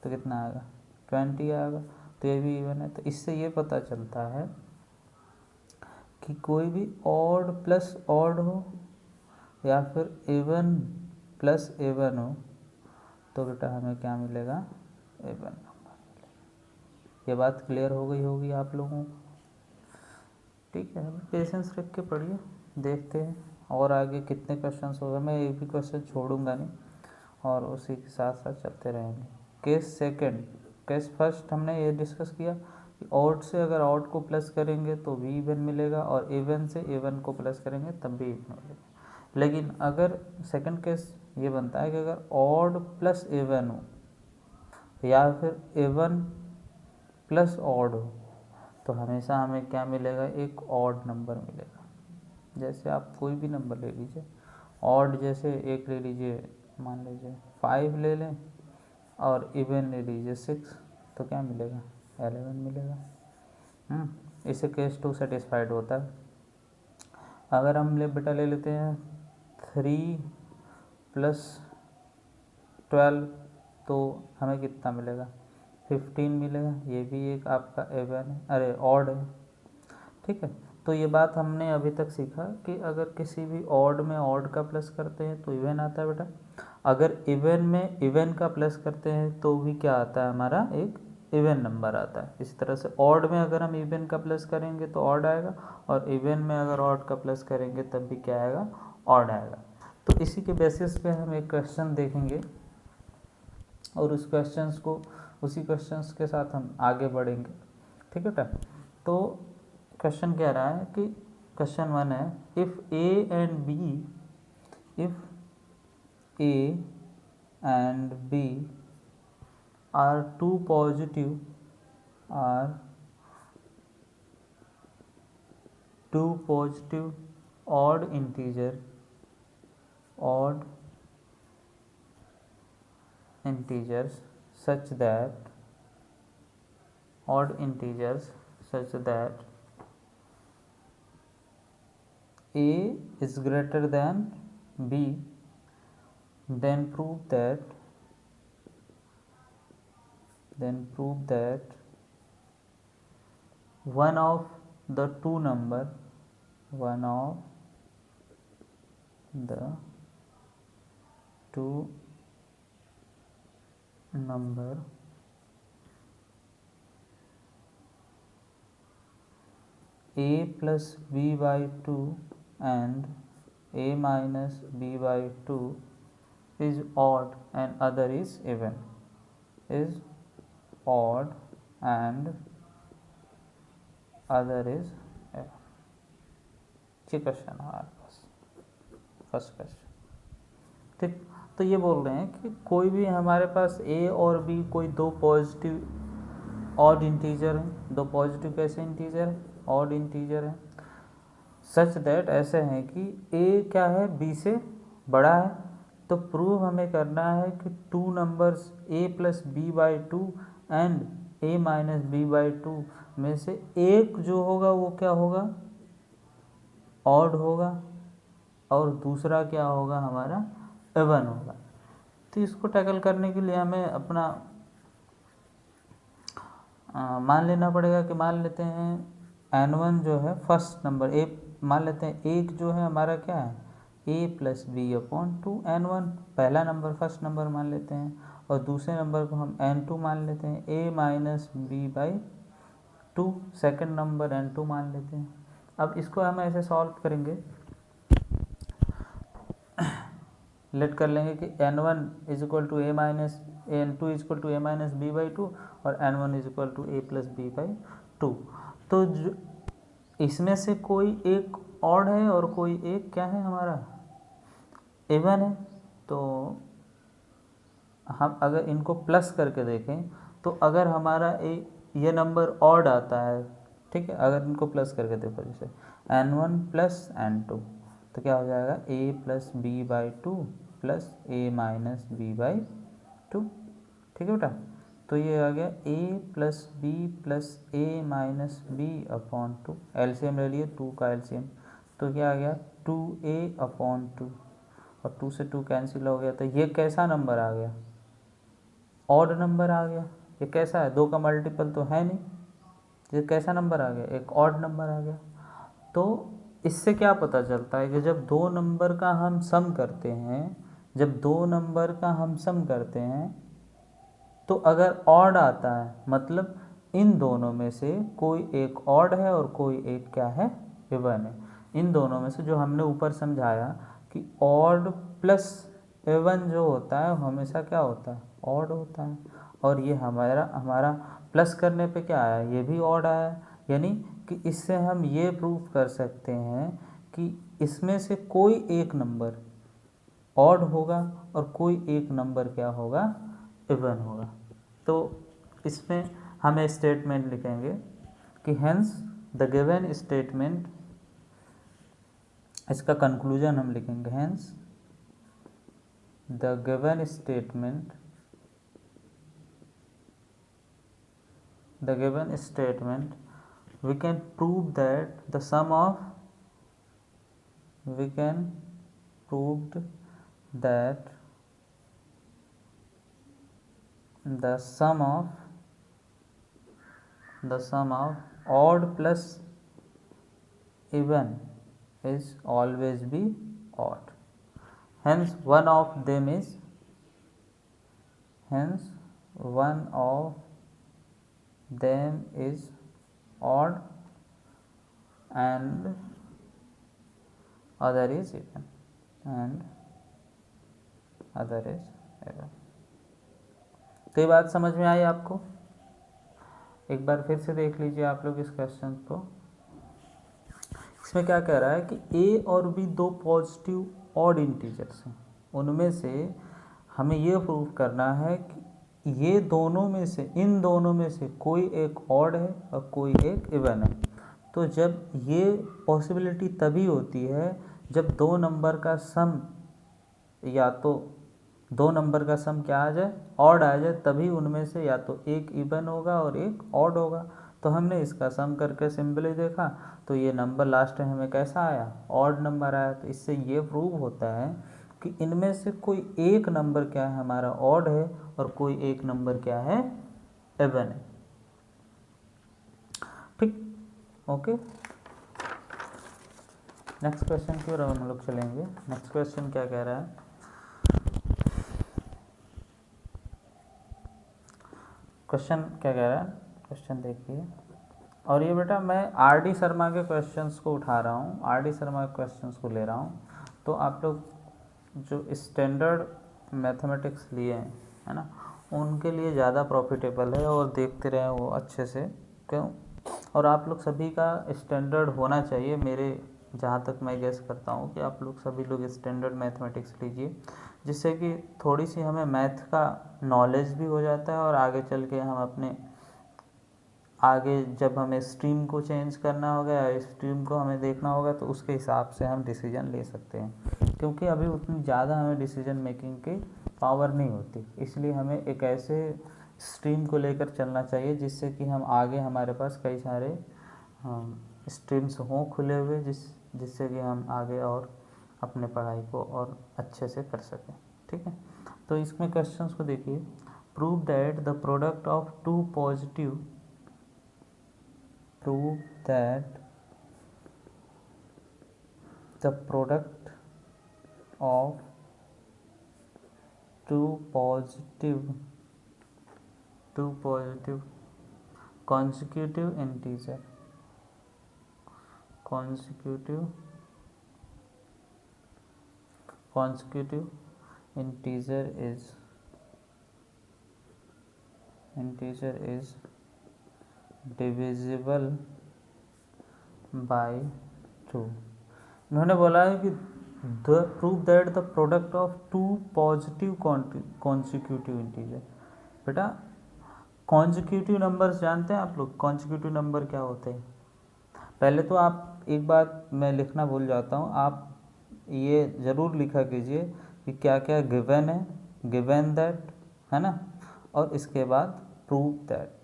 तो कितना आएगा, 20 आएगा। तो ये भी इवन है। तो इससे ये पता चलता है कि कोई भी ऑड प्लस ऑड हो या फिर इवन प्लस इवन हो तो बेटा हमें क्या मिलेगा, इवन नंबर मिलेगा। ये बात क्लियर हो गई होगी आप लोगों को। ठीक है, पेशेंस रख के पढ़िए, देखते हैं और आगे कितने क्वेश्चंस होगा। मैं एक भी क्वेश्चन छोड़ूंगा नहीं और उसी के साथ साथ चलते रहेंगे। केस सेकंड, केस फर्स्ट हमने ये डिस्कस किया कि ऑड से अगर ऑड को प्लस करेंगे तो भी इवन मिलेगा, और इवन से इवन को प्लस करेंगे तब भी इवन मिलेगा। लेकिन अगर सेकंड केस ये बनता है कि अगर ऑड प्लस इवन हो या फिर इवन प्लस ऑड हो तो हमेशा हमें क्या मिलेगा, एक ऑड नंबर मिलेगा। जैसे आप कोई भी नंबर ले लीजिए ऑड, जैसे एक ले लीजिए, मान लीजिए 5 ले लें और इवन ले लीजिए 6, तो क्या मिलेगा, 11 मिलेगा। इससे केस 2 सेटिस्फाइड होता है। अगर हम बेटा ले लेते हैं 3 प्लस 12 तो हमें कितना मिलेगा, 15 मिलेगा। ये भी एक आपका इवन है, अरे ऑड है। ठीक है, तो ये बात हमने अभी तक सीखा कि अगर किसी भी ऑड में ऑड का प्लस करते हैं तो इवन आता है बेटा। अगर इवन में इवन का प्लस करते हैं तो भी क्या आता है, हमारा एक इवन नंबर आता है। इसी तरह से ऑड में अगर हम इवन का प्लस करेंगे तो ऑड आएगा, और इवन में अगर ऑड का प्लस करेंगे तब भी क्या आएगा, ऑड आएगा। तो इसी के बेसिस पे हम एक क्वेश्चन देखेंगे और उसी क्वेश्चंस के साथ हम आगे बढ़ेंगे। ठीक है बेटा, तो क्वेश्चन कह रहा है कि क्वेश्चन 1 है, if A and B are two positive odd integers such that a is greater than b, then prove that one of the two number a plus b by 2 and a minus b by 2 is odd and other is even, is odd and other is even। ये question हमारे पास first question. ठीक, तो ये बोल रहे हैं कि कोई भी हमारे पास a और b कोई दो पॉजिटिव ऑड इंटीजर हैं। दो पॉजिटिव कैसे इंटीजर है, ऑड इंटीजर है। सच दैट ऐसे हैं कि a क्या है, b से बड़ा है। तो प्रूव हमें करना है कि two numbers a plus B by 2 and a minus B by 2 में से एक जो होगा वो क्या होगा, ऑड होगा, और दूसरा क्या होगा हमारा, इवन होगा। तो इसको टैकल करने के लिए हमें अपना मान लेना पड़ेगा कि मान लेते हैं n1 जो है फर्स्ट नंबर, ए मान लेते हैं एक जो है हमारा क्या है, a plus B upon 2 n1 पहला नंबर फर्स्ट नंबर मान लेते हैं, और दूसरे नंबर को हम n2 मान लेते हैं, a minus B by 2 second number n2 मान लेते हैं। अब इसको हम ऐसे सॉल्व करेंगे, लेट कर लेंगे कि n1 is equal to A minus n2 is equal to A minus B by 2 और n1 is equal to A plus B by 2। तो जो इसमें से कोई एक ऑड है और कोई एक क्या है हमारा, इवन है। तो हम अगर इनको प्लस करके देखें तो अगर हमारा ये नंबर ऑड आता है, ठीक है, अगर इनको प्लस करके देखो जैसे n1 प्लस n2 तो क्या हो जाएगा, a plus B by 2 plus A minus B by 2, ठीक है बेटा। तो ये आ गया a plus B plus A minus B upon 2, LCM ले लिए 2 का एलसीएम, तो क्या आ गया 2a अपॉन 2 और 2 से 2 कैंसिल हो गया। तो ये कैसा नंबर आ गया, ऑड नंबर आ गया। ये कैसा है, 2 का मल्टीपल तो है नहीं, ये कैसा नंबर आ गया, एक ऑड नंबर आ गया। तो इससे क्या पता चलता है कि जब दो नंबर का हम सम करते हैं, जब दो नंबर का हम सम करते हैं तो अगर ऑड आता है मतलब इन दोनों में से कोई एक ऑड है और कोई एक क्या है, इवन है। इन दोनों में से जो हमने ऊपर समझाया कि ऑड प्लस इवन जो होता है हमेशा क्या होता है, ऑड होता है। और ये हमारा प्लस करने पे क्या आया, ये भी ऑड आया। यानी कि इससे हम ये प्रूव कर सकते हैं कि इसमें से कोई एक नंबर ऑड होगा और कोई एक नंबर क्या होगा, इवन होगा। तो इसमें हमें स्टेटमेंट लिखेंगे कि हेंस द गिवन स्टेटमेंट, इसका कंक्लूजन हम लिखेंगे hence the given statement, we can prove that the sum of odd plus even is always be odd. Hence one of them is odd and other is even, तो ये बात समझ में आई आपको? एक बार फिर से देख लीजिए आप लोग इस क्वेश्चन को। इसमें क्या कह रहा है कि a और b दो पॉजिटिव ऑड इंटीजर्स हैं, उनमें से हमें ये प्रूव करना है कि ये दोनों में से, इन दोनों में से कोई एक ऑड है और कोई एक इवन है। तो जब ये पॉसिबिलिटी तभी होती है जब दो नंबर का सम, या तो दो नंबर का सम क्या आ जाए, ऑड आ जाए, तभी उनमें से या तो एक इवन होगा और एक ऑड होगा। तो हमने इसका सम करके सिंपली देखा तो ये नंबर लास्ट में हमें कैसा आया, ऑड नंबर आया। तो इससे ये प्रूव होता है कि इनमें से कोई एक नंबर क्या है हमारा, ऑड है, और कोई एक नंबर क्या है, इवन है। ठीक, ओके। नेक्स्ट क्वेश्चन की ओर हम लोग चलेंगे। नेक्स्ट क्वेश्चन क्या कह रहा है, क्वेश्चन क्या कह रहा है, क्वेश्चन देखिए। और ये बेटा मैं आर.डी. शर्मा के क्वेश्चंस को उठा रहा हूँ, आर.डी. शर्मा के क्वेश्चंस को ले रहा हूँ। तो आप लोग जो स्टैंडर्ड मैथमेटिक्स लिए हैं, है ना, उनके लिए ज़्यादा प्रॉफिटेबल है और देखते रहें वो अच्छे से, क्यों। और आप लोग सभी का स्टैंडर्ड होना चाहिए, मेरे जहाँ तक मैं गेस करता हूँ कि आप लोग सभी लोग स्टैंडर्ड मैथमेटिक्स लीजिए, जिससे कि थोड़ी सी हमें मैथ का नॉलेज भी हो जाता है और आगे चल के हम अपने आगे जब हमें स्ट्रीम को चेंज करना होगा या स्ट्रीम को हमें देखना होगा तो उसके हिसाब से हम डिसीजन ले सकते हैं, क्योंकि अभी उतनी ज़्यादा हमें डिसीजन मेकिंग की पावर नहीं होती। इसलिए हमें एक ऐसे स्ट्रीम को लेकर चलना चाहिए, जिससे कि हम आगे हमारे पास कई सारे स्ट्रीम्स हों खुले हुए, जिससे कि हम आगे और अपने पढ़ाई को और अच्छे से कर सकें। ठीक है, तो इसमें क्वेश्चंस को देखिए। Prove that the product of two positive prove that the product of two positive consecutive integer is divisible by 2। इन्होंने बोला है कि prove that the product of two positive consecutive integer. बेटा कॉन्सिक्यूटिव नंबर्स जानते हैं आप लोग, कॉन्सिक्यूटिव नंबर क्या होते हैं? पहले तो आप एक बात मैं लिखना भूल जाता हूँ, आप ये ज़रूर लिखा कीजिए कि क्या क्या गिवन है, गिवन दैट, है ना, और इसके बाद प्रूव दैट,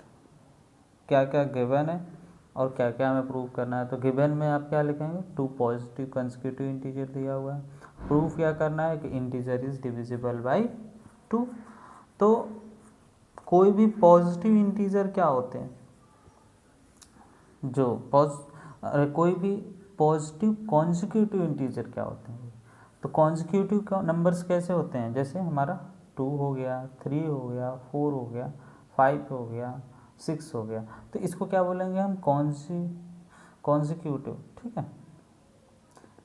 क्या क्या गिवन है और क्या क्या हमें प्रूव करना है। तो गिवन में आप क्या लिखेंगे, टू पॉजिटिव कंसेक्यूटिव इंटीजर दिया हुआ है। प्रूफ क्या करना है कि इंटीजर इज डिविजिबल बाय 2। तो कोई भी पॉजिटिव इंटीजर क्या होते हैं, जो कोई भी पॉजिटिव कॉन्सेक्यूटिव इंटीजर क्या होते हैं? तो कॉन्सेक्यूटिव नंबर्स कैसे होते हैं, जैसे हमारा 2 हो गया, 3 हो गया, 4 हो गया, 5 हो गया, 6 हो गया। तो इसको क्या बोलेंगे हम, कॉन्सेक्यूटिव। ठीक है,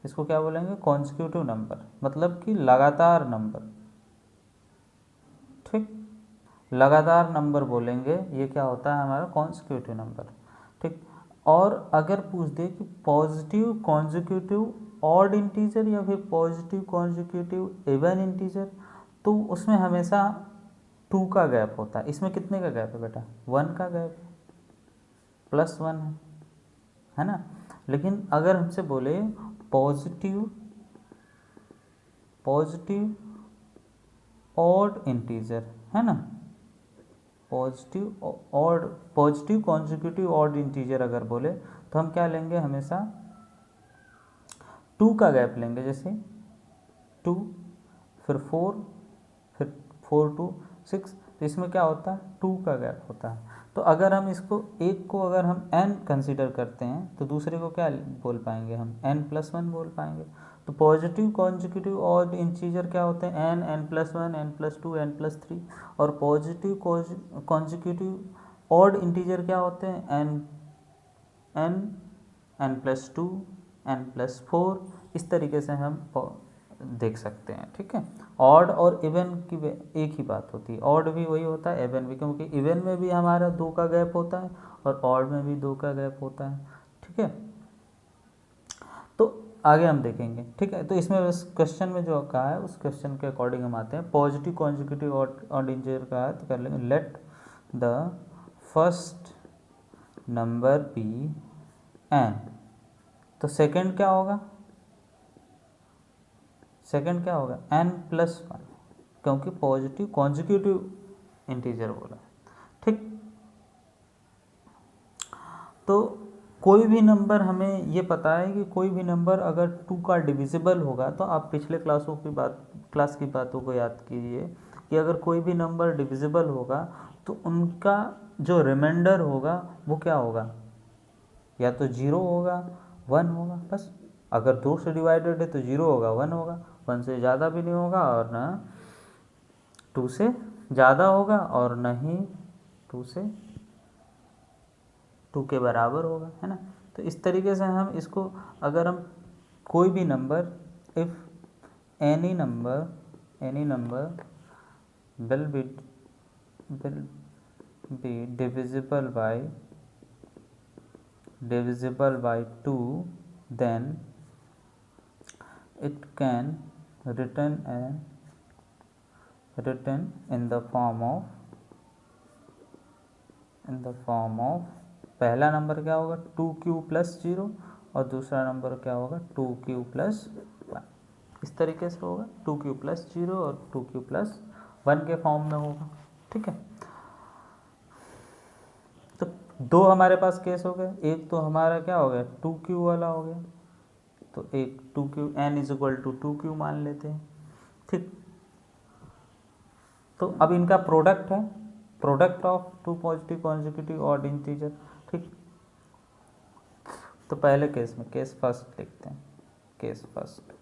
इसको क्या बोलेंगे, कॉन्सेक्यूटिव नंबर, मतलब कि लगातार नंबर। ठीक, लगातार नंबर बोलेंगे, ये क्या होता है हमारा कॉन्सेक्यूटिव नंबर। ठीक, और अगर पूछ दे कि पॉजिटिव कॉन्सेक्यूटिव ऑड इंटीजर या फिर पॉजिटिव कॉन्सेक्यूटिव इवन इंटीजर, तो उसमें हमेशा 2 का गैप होता है। इसमें कितने का गैप है बेटा, 1 का गैप है, +1 है ना। लेकिन अगर हमसे बोले पॉजिटिव ऑड इंटीजर, है ना, पॉजिटिव कॉन्सेक्यूटिव ऑड इंटीजर अगर बोले तो हम क्या लेंगे, हमेशा 2 का गैप लेंगे। जैसे 2 फिर 4 फिर 4 to 6, तो इसमें क्या होता है, 2 का गैप होता है। तो अगर हम इसको एक को अगर हम n कंसीडर करते हैं तो दूसरे को क्या बोल पाएंगे, हम n+1 बोल पाएंगे। तो पॉजिटिव कॉन्सेक्यूटिव ऑड इंटीजर क्या होते हैं, n+1 n+2 n+3, और पॉजिटिव कॉन्सेक्यूटिव ऑड इंटीजर क्या होते हैं, n+2 n+4। इस तरीके से हम देख सकते हैं। ठीक है, ऑड और इवन की एक ही बात होती है, ऑड भी वही होता है, इवन भी, क्योंकि इवन में भी हमारा 2 का गैप होता है और ऑड में भी 2 का गैप होता है। ठीक है, तो आगे हम देखेंगे। ठीक है, तो इसमें बस क्वेश्चन में जो कहा है उस क्वेश्चन के अकॉर्डिंग हम आते हैं। पॉजिटिव कॉन्सेक्यूटिव ऑड इंटीजर का है तो कर लेंगे, let the first number be n। तो सेकंड क्या होगा, सेकंड क्या होगा, n+1, क्योंकि पॉजिटिव कॉन्सेक्यूटिव इंटीजर बोला। ठीक, तो कोई भी नंबर, हमें ये पता है कि कोई भी नंबर अगर 2 का डिविजिबल होगा, तो आप पिछले क्लास की बातों को याद कीजिए कि अगर कोई भी नंबर डिविजिबल होगा तो उनका जो रिमाइंडर होगा वो क्या होगा, या तो 0 होगा, 1 होगा, बस। अगर 2 से डिवाइडेड है तो 0 होगा, 1 होगा, 1 से ज़्यादा भी नहीं होगा और ना 2 से ज़्यादा होगा और न ही 2 के बराबर होगा, है ना। तो इस तरीके से हम इसको, अगर हम कोई भी number, if any number will be divisible by 2, then it can written in the form of पहला नंबर क्या होगा, 2q + 0, और दूसरा नंबर क्या होगा, 2q + 1। इस तरीके से होगा, 2q + 0 और 2q + 1 के फॉर्म में होगा। ठीक है, दो हमारे पास केस हो गए, एक तो हमारा क्या हो गया 2q वाला हो गया, तो एक 2q n is equal to 2q मान लेते हैं। ठीक, तो अब इनका प्रोडक्ट है, product of two positive consecutive odd integer. ठीक, तो पहले केस में केस फर्स्ट लिखते हैं, केस फर्स्ट।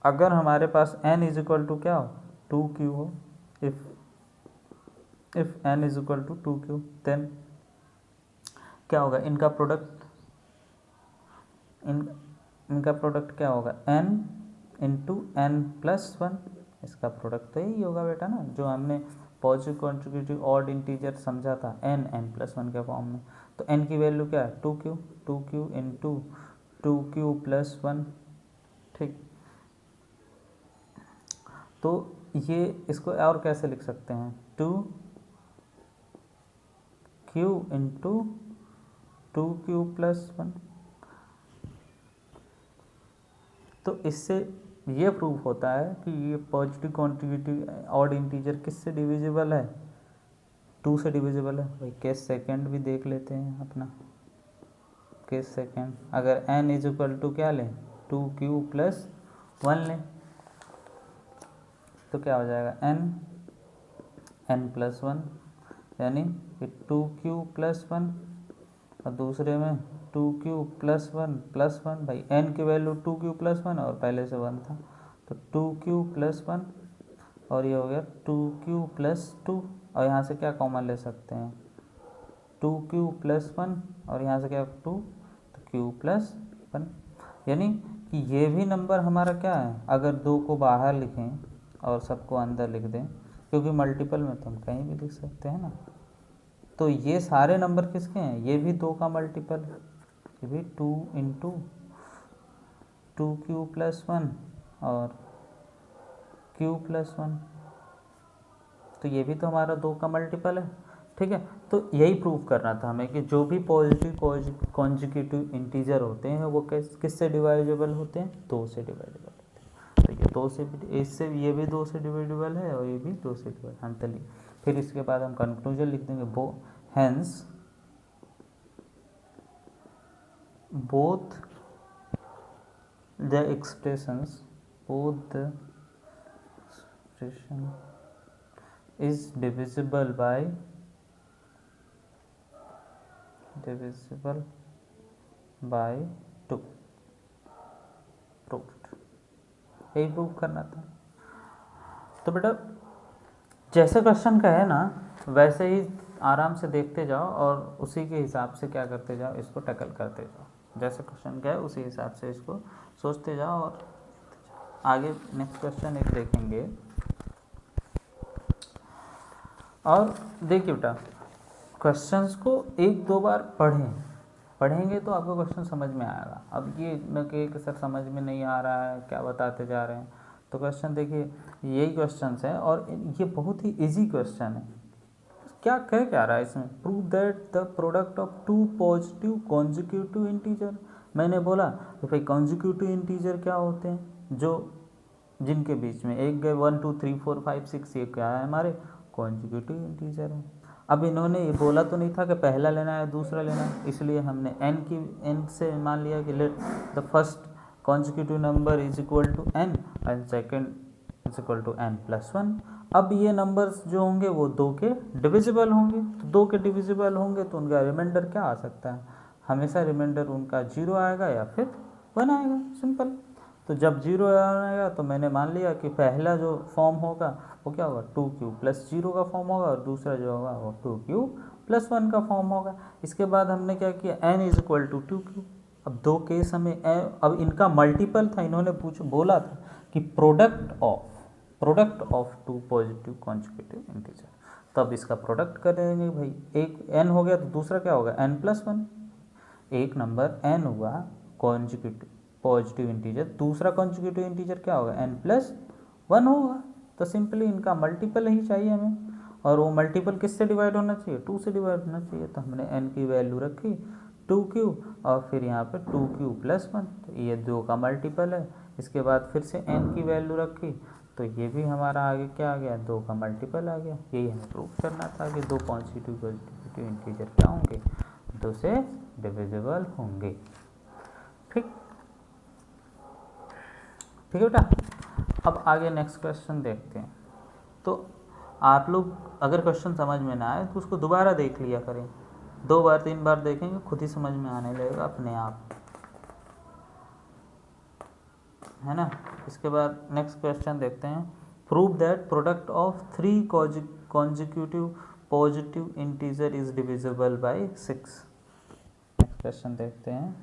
अगर हमारे पास n इज इक्वल टू क्या हो 2q हो, if n is equal to 2q, then क्या होगा इनका प्रोडक्ट, इनका प्रोडक्ट क्या होगा n इंटू n प्लस 1। इसका प्रोडक्ट तो यही होगा बेटा ना, जो हमने पॉजिटिव कॉन्ट्रीब्यूटिव ऑड इंटीजर समझा था n प्लस 1 के फॉर्म में। तो n की वैल्यू क्या है 2q इंटू 2q प्लस 1। ठीक, तो ये इसको और कैसे लिख सकते हैं 2q इंटू 2q प्लस 1। तो इससे ये प्रूफ होता है कि ये पॉजिटिव कॉन्ट्रीब्यूटिव ऑड इंटीजर किससे डिविजिबल है 2 से डिविजिबल है। भाई केस सेकंड भी देख लेते हैं अपना, केस सेकंड अगर n इज इक्वल टू क्या लें 2q प्लस 1 लें, तो क्या हो जाएगा n प्लस 1, यानी कि 2q प्लस 1 और दूसरे में 2q प्लस 1 भाई n की वैल्यू 2q प्लस 1 और पहले से 1 था, तो 2q प्लस 1 और ये हो गया 2q प्लस 2, और यहाँ से क्या कॉमन ले सकते हैं 2q प्लस 1 और यहाँ से क्या 2, तो q प्लस 1। यानी कि ये भी नंबर हमारा क्या है, अगर 2 को बाहर लिखें और सबको अंदर लिख दें, क्योंकि मल्टीपल में तो हम कहीं भी लिख सकते हैं ना, तो ये सारे नंबर किसके हैं, ये भी 2 का मल्टीपल है, ये भी 2 इंटू 2q प्लस 1 और q प्लस 1, तो ये भी तो हमारा 2 का मल्टीपल है। ठीक है, तो यही प्रूफ करना था हमें कि जो भी पॉजिटिव कॉन्जिक्यूटिव इंटीजर होते हैं वो किससे डिवाइडेबल होते हैं 2 से डिवाइडेबल होते हैं। तो ये 2 से भी, इससे ये भी 2 से डिवाइडेबल है और ये भी 2 से डिवाइडेबल। हम चलिए फिर इसके बाद हम कंक्लूजन लिख देंगे, hence both the expression is divisible by 2, proved. यही प्रूव करना था। तो बेटा जैसे क्वेश्चन का है ना वैसे ही आराम से देखते जाओ और उसी के हिसाब से क्या करते जाओ, इसको टैकल करते जाओ। जैसे क्वेश्चन का है उसी हिसाब से इसको सोचते जाओ और आगे नेक्स्ट क्वेश्चन एक देखेंगे। और देखिए बेटा क्वेश्चंस को 1-2 बार पढ़ेंगे तो आपको क्वेश्चन समझ में आएगा। अब ये न कि सर समझ में नहीं आ रहा है क्या बताते जा रहे हैं, तो क्वेश्चन देखिए यही क्वेश्चंस है और ये बहुत ही इजी क्वेश्चन है। क्या रहा है इसमें, prove that the product of 2 positive consecutive integer. मैंने बोला कि भाई कॉन्जिक्यूटिव इंटीजर क्या होते हैं, जो जिनके बीच में एक गए 1 2 3 4 5 6, ये क्या है हमारे कॉन्जिक्यूटिव इंटीजर है। अब इन्होंने ये बोला तो नहीं था कि पहला लेना है दूसरा लेना है, इसलिए हमने n से मान लिया कि let the first consecutive number is equal to n and second is equal to n plus 1। अब ये नंबर्स जो होंगे वो 2 के डिविजिबल होंगे, तो 2 के डिविजिबल होंगे तो उनका रिमाइंडर क्या आ सकता है, हमेशा रिमाइंडर उनका 0 आएगा या फिर 1 आएगा, सिंपल। तो जब 0 आएगा तो मैंने मान लिया कि पहला जो फॉर्म होगा वो क्या होगा 2q प्लस 0 का फॉर्म होगा और दूसरा जो होगा वो 2q प्लस 1 का फॉर्म होगा। इसके बाद हमने क्या किया n is equal to 2q। अब 2 केस हमें अब इनका मल्टीपल था, इन्होंने बोला था कि product of 2 positive consecutive integer, तो अब इसका प्रोडक्ट करेंगे भाई, एक n हो गया तो दूसरा क्या होगा n प्लस 1। एक नंबर n हुआ कॉन्जिक्यूटिव पॉजिटिव इंटीजर, दूसरा कॉन्जिक्यूटिव इंटीजर क्या होगा n प्लस 1 होगा, तो सिंपली इनका मल्टीपल ही चाहिए हमें, और वो मल्टीपल किससे डिवाइड होना चाहिए 2 से डिवाइड होना चाहिए। तो हमने n की वैल्यू रखी 2q और फिर यहाँ पे 2q प्लस 1, तो ये 2 का मल्टीपल है। इसके बाद फिर से n की वैल्यू रखी तो ये भी हमारा आगे क्या आ गया 2 का मल्टीपल आ गया। यही हमें प्रूव करना था कि 2 पॉजिटिव पॉजिटिव इंटीजर क्या होंगे, 2 से डिविजिबल होंगे। ठीक ठीक है बेटा। अब आगे नेक्स्ट क्वेश्चन देखते हैं। तो आप लोग अगर क्वेश्चन समझ में ना आए तो उसको दोबारा देख लिया करें, 2 बार 3 बार देखेंगे खुद ही समझ में आने लगेगा अपने आप, है ना। इसके बाद नेक्स्ट क्वेश्चन देखते हैं। Prove that product of 3 consecutive positive integer is divisible by 6। Next question देखते हैं।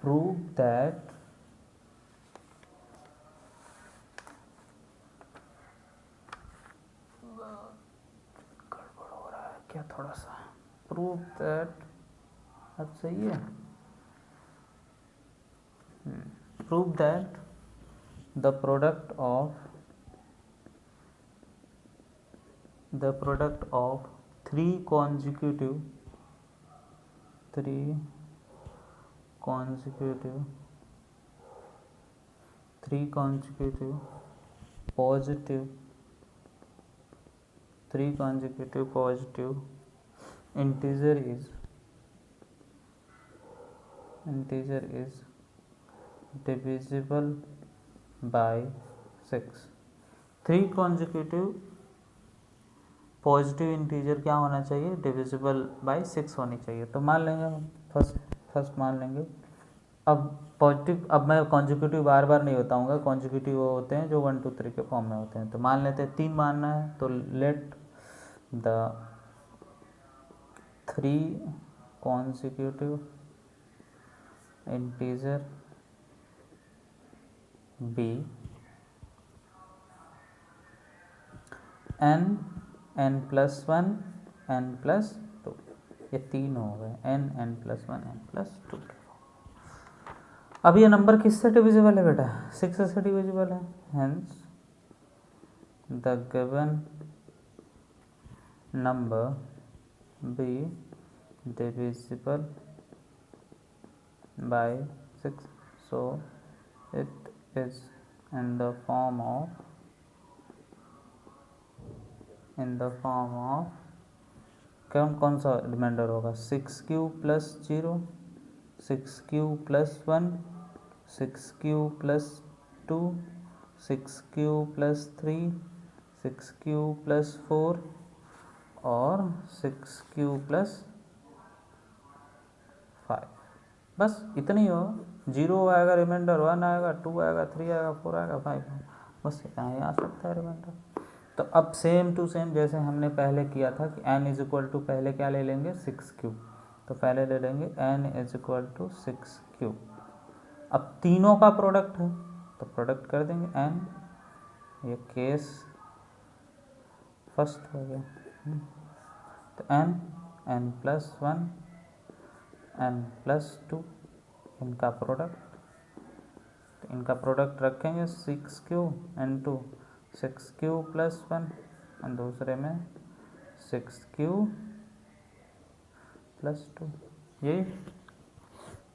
प्रूव दैट गड़बड़ हो रहा है क्या थोड़ा सा। प्रूव दैट, अब सही है। Prove that the product of 3 consecutive positive integer is divisible by 6। 3 consecutive positive integer क्या होना चाहिए, डिविजिबल बाय 6 होनी चाहिए। तो मान लेंगे हम फर्स्ट मान लेंगे। अब पॉजिटिव, अब मैं कॉन्जिक्यूटिव बार बार नहीं बताऊंगा, कॉन्जिक्यूटिव वो होते हैं जो 1 2 3 के फॉर्म में होते हैं। तो मान लेते हैं 3 मानना है, तो let the 3 consecutive integer be n+1 n+2। ये 3 हो गए, n+1 n+2। अब ये नंबर किससे डिविजिबल है बेटा, 6 से डिविजिबल है। Hence the given number be divisible by 6, so it is in the form of कौन सा रिमाइंडर होगा, 6q + 0, 6q + 1, 6q + 2, 6q + 3, 6q + 4 और 6q + 5। बस इतना ही होगा। 0 आएगा रिमाइंडर, 1 आएगा, 2 आएगा, 3 आएगा, 4 आएगा, 5 आएगा, बस इतना ही आ सकता है रिमाइंडर। तो अब सेम टू सेम जैसे हमने पहले किया था कि n = पहले क्या ले लेंगे, 6q। तो पहले ले लेंगे n = 6q। अब तीनों का प्रोडक्ट है तो प्रोडक्ट कर देंगे n, ये केस फर्स्ट हो गया। तो n, n+1, n+2 इनका प्रोडक्ट, तो इनका प्रोडक्ट रखेंगे 6q × 6q + 1 और दूसरे में 6q + 2। यही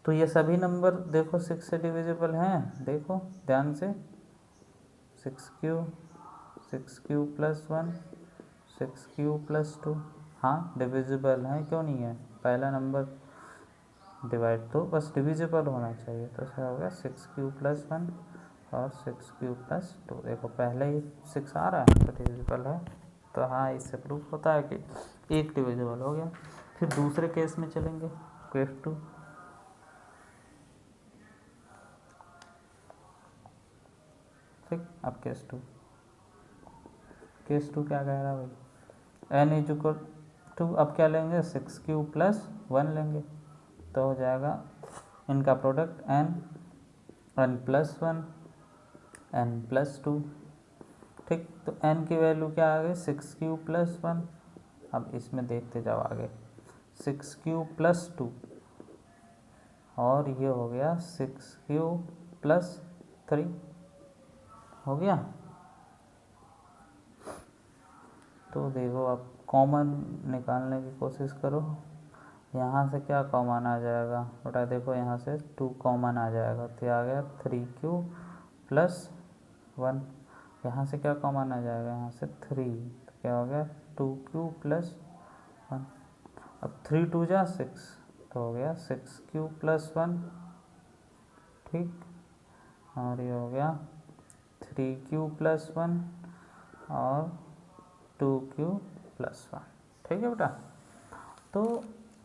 तो ये सभी नंबर देखो 6 से डिविजिबल हैं, देखो ध्यान से, 6q + 1, 6q + 2, हाँ डिविजिबल है, क्यों नहीं है, पहला नंबर डिवाइड तो बस डिविजिबल होना चाहिए। तो क्या हो गया 6q + 1 और 6q + 2। देखो पहले ही 6 आ रहा है तो डिविजिबल है। तो हाँ इससे प्रूफ होता है कि एक डिविजिबल हो गया। फिर दूसरे केस में चलेंगे, केस 2। ठीक, अब केस 2 क्या कह रहा है भाई, n = अब क्या लेंगे, 6q + 1 लेंगे, तो हो जाएगा इनका प्रोडक्ट n+1 n+2। ठीक, तो n की वैल्यू क्या आ गई, 6q + 1। अब इसमें देखते जाओ आगे, 6q + 2 और ये हो गया 6q + 3 हो गया। तो देखो अब कॉमन निकालने की कोशिश करो, यहाँ से क्या कॉमन आ जाएगा बेटा, देखो यहाँ से 2 कॉमन आ जाएगा, तो आ गया 3q + 1। यहाँ से क्या कॉमन आ जाएगा, यहाँ से 3, तो क्या हो गया 2q प्लस 1। अब 3 2 जा 6, तो हो गया 6q प्लस 1, ठीक। और ये हो गया 3q प्लस 1 और 2q प्लस 1, ठीक है बेटा। तो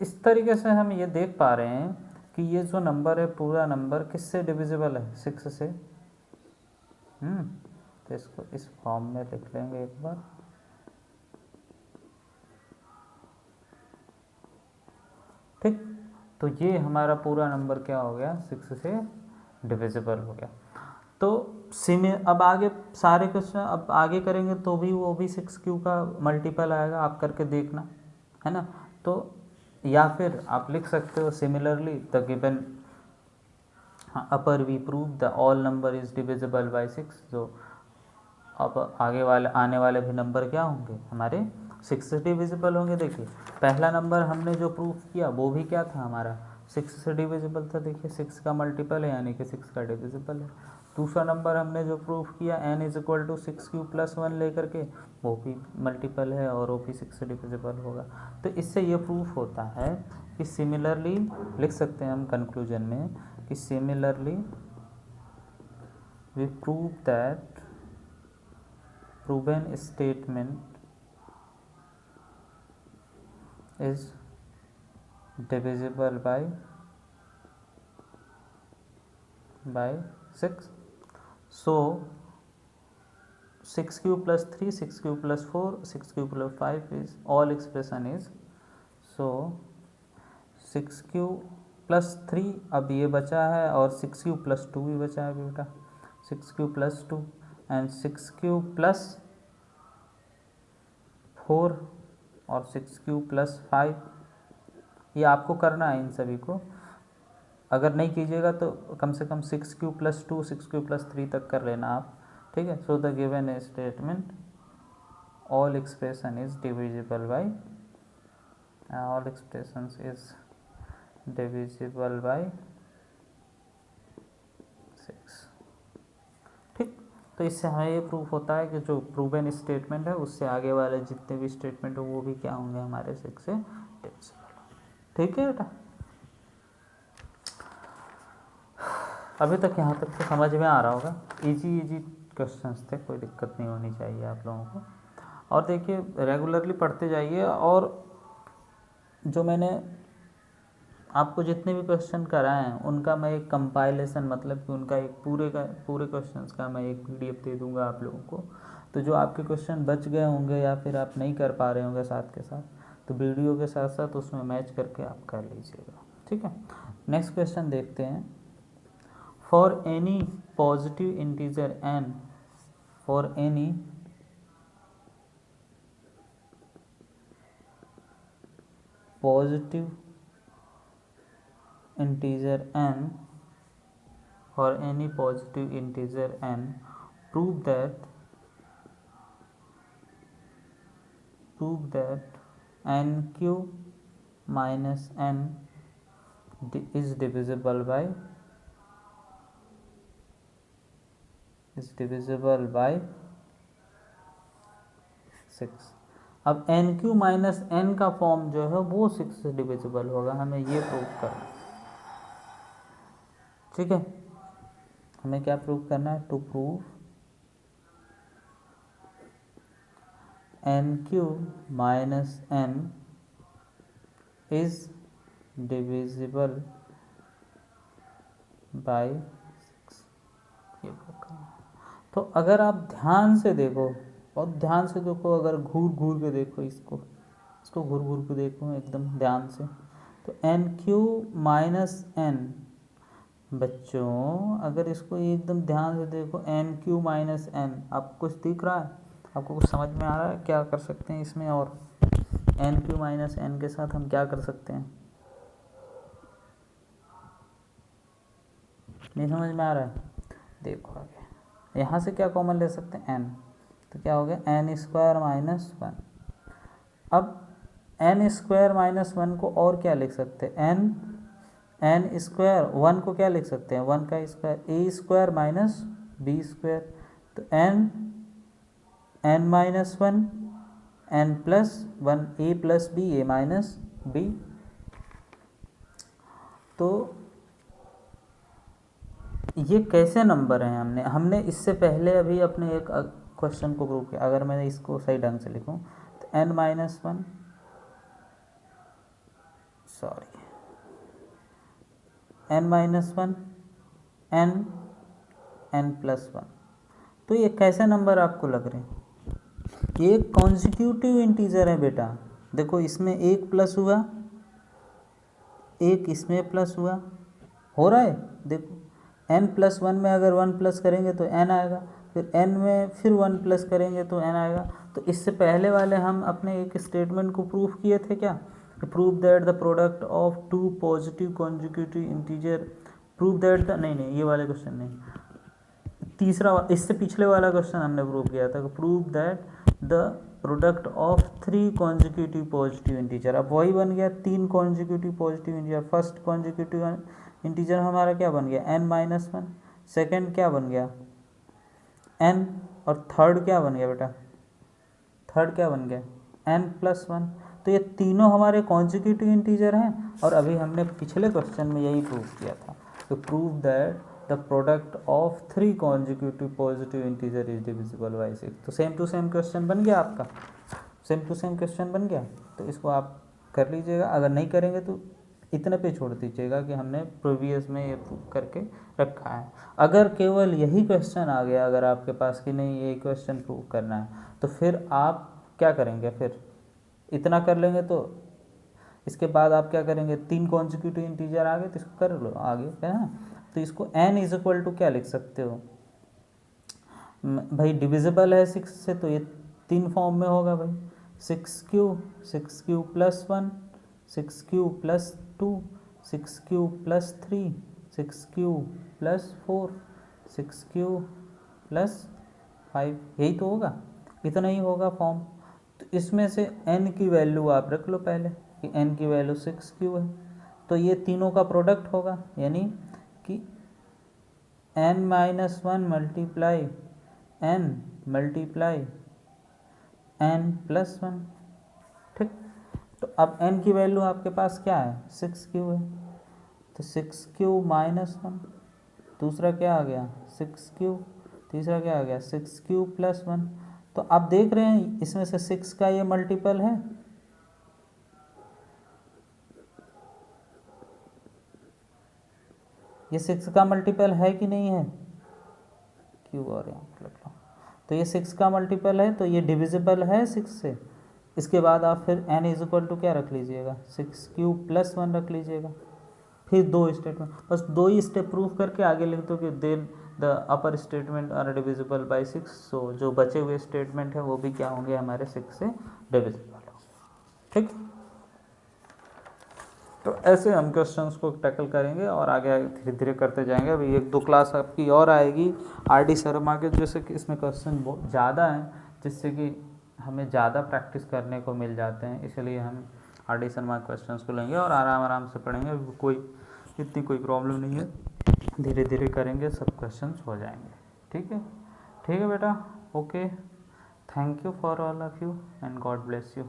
इस तरीके से हम ये देख पा रहे हैं कि ये जो नंबर है पूरा नंबर किससे डिविजिबल है, 6 से। तो इसको इस फॉर्म में लिख लेंगे एक बार। ठीक, तो ये हमारा पूरा नंबर क्या हो गया, 6 से डिविजिबल हो गया। तो अब आगे सारे क्वेश्चन अब आगे करेंगे तो भी वो भी 6q का मल्टीपल आएगा, आप करके देखना, है ना। तो या फिर आप लिख सकते हो similarly the given upper we prove the all number is divisible by 6। जो अब आने वाले भी नंबर क्या होंगे हमारे 6 से डिविजिबल होंगे। देखिए पहला नंबर हमने जो प्रूफ किया वो भी क्या था हमारा, 6 से डिविजिबल था। देखिए 6 का मल्टीपल है यानी कि 6 का डिविजिबल है। दूसरा नंबर हमने जो प्रूफ किया n is equal to 6q plus 1 लेकर के, वो भी मल्टीपल है और वो भी 6 से डिविजिबल होगा। तो इससे ये प्रूफ होता है कि सिमिलरली लिख सकते हैं हम कंक्लूजन में कि similarly we prove that proven statement is divisible by 6. So 6q plus 3, 6q plus 4, 6q plus 5 is all expression is, so 6q plus 3 अब ये बचा है और 6q plus 2 भी बचा है बेटा, 6q plus 2 and 6q plus 4 और 6q प्लस 5। ये आपको करना है इन सभी को, अगर नहीं कीजिएगा तो कम से कम 6q प्लस 2, 6q प्लस 3 तक कर लेना आप, ठीक है। So the given statement all expression is divisible bye, all expression is divisible by 6, ठीक। तो इससे हमें ये प्रूफ होता है कि जो प्रूवन स्टेटमेंट है उससे आगे वाले जितने भी स्टेटमेंट हो वो भी क्या होंगे हमारे 6 से डिविजिबल, ठीक है बेटा। अभी तक यहाँ तक तो समझ में आ रहा होगा, इजी क्वेश्चंस थे, कोई दिक्कत नहीं होनी चाहिए आप लोगों को। और देखिए रेगुलरली पढ़ते जाइए, और जो मैंने आपको जितने भी क्वेश्चन कराए हैं उनका मैं एक कंपाइलेशन, मतलब कि उनका एक पूरे क्वेश्चंस का मैं एक PDF दे दूंगा आप लोगों को। तो जो आपके क्वेश्चन बच गए होंगे या फिर आप नहीं कर पा रहे होंगे साथ के साथ, तो वीडियो के साथ साथ उसमें मैच करके आप कर लीजिएगा, ठीक है। नेक्स्ट क्वेश्चन देखते हैं। For any positive integer n, for any positive integer n, for any positive integer n, prove that nq minus n is divisible by 6। अब nq माइनस n का फॉर्म जो है वो 6 से डिविजिबल होगा, हमें ये प्रूव करना, ठीक है। हमें क्या प्रूव करना है, to prove nq minus n is divisible by 6, ये प्रूव करना। तो अगर आप ध्यान से देखो, बहुत ध्यान से देखो, अगर घूर के देखो इसको घूर के देखो एकदम ध्यान से, तो nq माइनस n, बच्चों अगर इसको एकदम ध्यान से देखो, nq माइनस n, आपको कुछ दिख रहा है, आपको कुछ समझ में आ रहा है क्या कर सकते हैं इसमें, और nq माइनस n के साथ हम क्या कर सकते हैं, नहीं समझ में आ रहा है। देखो आगे यहाँ से क्या कॉमन ले सकते हैं, n, तो क्या हो गया n स्क्वायर माइनस 1। अब n स्क्वायर माइनस 1 को और क्या लिख सकते हैं, n स्क्वायर 1 को क्या लिख सकते हैं, 1 का square, a square minus b square, तो n minus 1 n plus one A plus B A minus B. तो ये कैसे नंबर हैं, हमने इससे पहले अभी अपने एक क्वेश्चन को प्रूव किया। अगर मैं इसको सही ढंग से लिखूं तो n minus one, sorry n minus one, n plus one. तो ये कैसे नंबर आपको लग रहे हैं? ये कॉन्जिक्यूटिव इंटीजर है बेटा। देखो इसमें एक प्लस हुआ, एक इसमें प्लस हुआ, हो रहा है। देखो n प्लस वन में अगर वन प्लस करेंगे तो n आएगा, फिर n में फिर वन प्लस करेंगे तो n आएगा। तो इससे पहले वाले हम अपने एक स्टेटमेंट को प्रूफ किए थे क्या, prove that the product of two positive consecutive integer, prove that the, नहीं ये वाले क्वेश्चन नहीं, तीसरा इससे पिछले वाला क्वेश्चन हमने प्रूव किया था, prove that the product of three consecutive positive integer. अब वही बन गया तीन consecutive positive integer. First consecutive integer हमारा क्या बन गया, n माइनस वन, सेकेंड क्या बन गया n, और थर्ड क्या बन गया बेटा, थर्ड क्या बन गया n प्लस वन। तो ये तीनों हमारे कॉन्जिक्यूटिव इंटीजर हैं, और अभी हमने पिछले क्वेश्चन में यही प्रूव किया था कि prove that the product of three consecutive positive integer is divisible by 6। तो सेम टू सेम क्वेश्चन बन गया आपका, सेम टू सेम क्वेश्चन बन गया। तो इसको आप कर लीजिएगा, अगर नहीं करेंगे तो इतने पे छोड़ दीजिएगा कि हमने प्रीवियस में ये प्रूव करके रखा है। अगर केवल यही क्वेश्चन आ गया अगर आपके पास कि नहीं ये क्वेश्चन प्रूव करना है, तो फिर आप क्या करेंगे, फिर इतना कर लेंगे तो इसके बाद आप क्या करेंगे, तीन कॉन्जिक्यूटिव इंटीजर आ गए तो इसको कर लो आगे, है ना। तो इसको n इज इक्वल टू क्या लिख सकते हो भाई, डिविजिबल है 6 से, तो ये तीन फॉर्म में होगा भाई, 6 Q plus one, 6 Q plus two, 6 Q plus three, 6 Q plus four, 6 Q plus five, यही तो होगा, इतना ही होगा फॉर्म। तो इसमें से n की वैल्यू आप रख लो पहले कि n की वैल्यू 6 क्यू है, तो ये तीनों का प्रोडक्ट होगा, यानी कि n minus one multiply n multiply n plus one, ठीक। तो अब n की वैल्यू आपके पास क्या है, 6 क्यू है, तो 6 क्यू माइनस वन, दूसरा क्या आ गया 6 क्यू, तीसरा क्या आ गया 6 क्यू प्लस वन। तो आप देख रहे हैं इसमें से 6 का ये मल्टीपल है, ये 6 का मल्टीपल है कि नहीं है, क्यू और यहाँ रख लो, तो ये 6 का मल्टीपल है, तो ये डिविजिबल है 6 से। इसके बाद आप फिर n इज इक्वल टू क्या रख लीजिएगा, 6 क्यू प्लस वन रख लीजिएगा। फिर दो स्टेटमेंट, बस दो ही स्टेप प्रूफ करके आगे लिख दो कि then the upper statement are divisible by 6। So जो बचे हुए स्टेटमेंट है वो भी क्या होंगे, हमारे 6 से डिविजिबल होंगे, ठीक। तो ऐसे हम क्वेश्चंस को टैकल करेंगे और आगे धीरे धीरे करते जाएंगे। अभी एक दो क्लास आपकी और आएगी RD शर्मा के, जैसे कि इसमें क्वेश्चन बहुत ज़्यादा हैं, जिससे कि हमें ज़्यादा प्रैक्टिस करने को मिल जाते हैं, इसलिए हम RD शर्मा क्वेश्चंस को लेंगे और आराम आराम से पढ़ेंगे। कोई इतनी कोई प्रॉब्लम नहीं है, धीरे धीरे करेंगे सब क्वेश्चंस हो जाएंगे, ठीक है। ठीक है बेटा, okay, thank you for all of you and God bless you.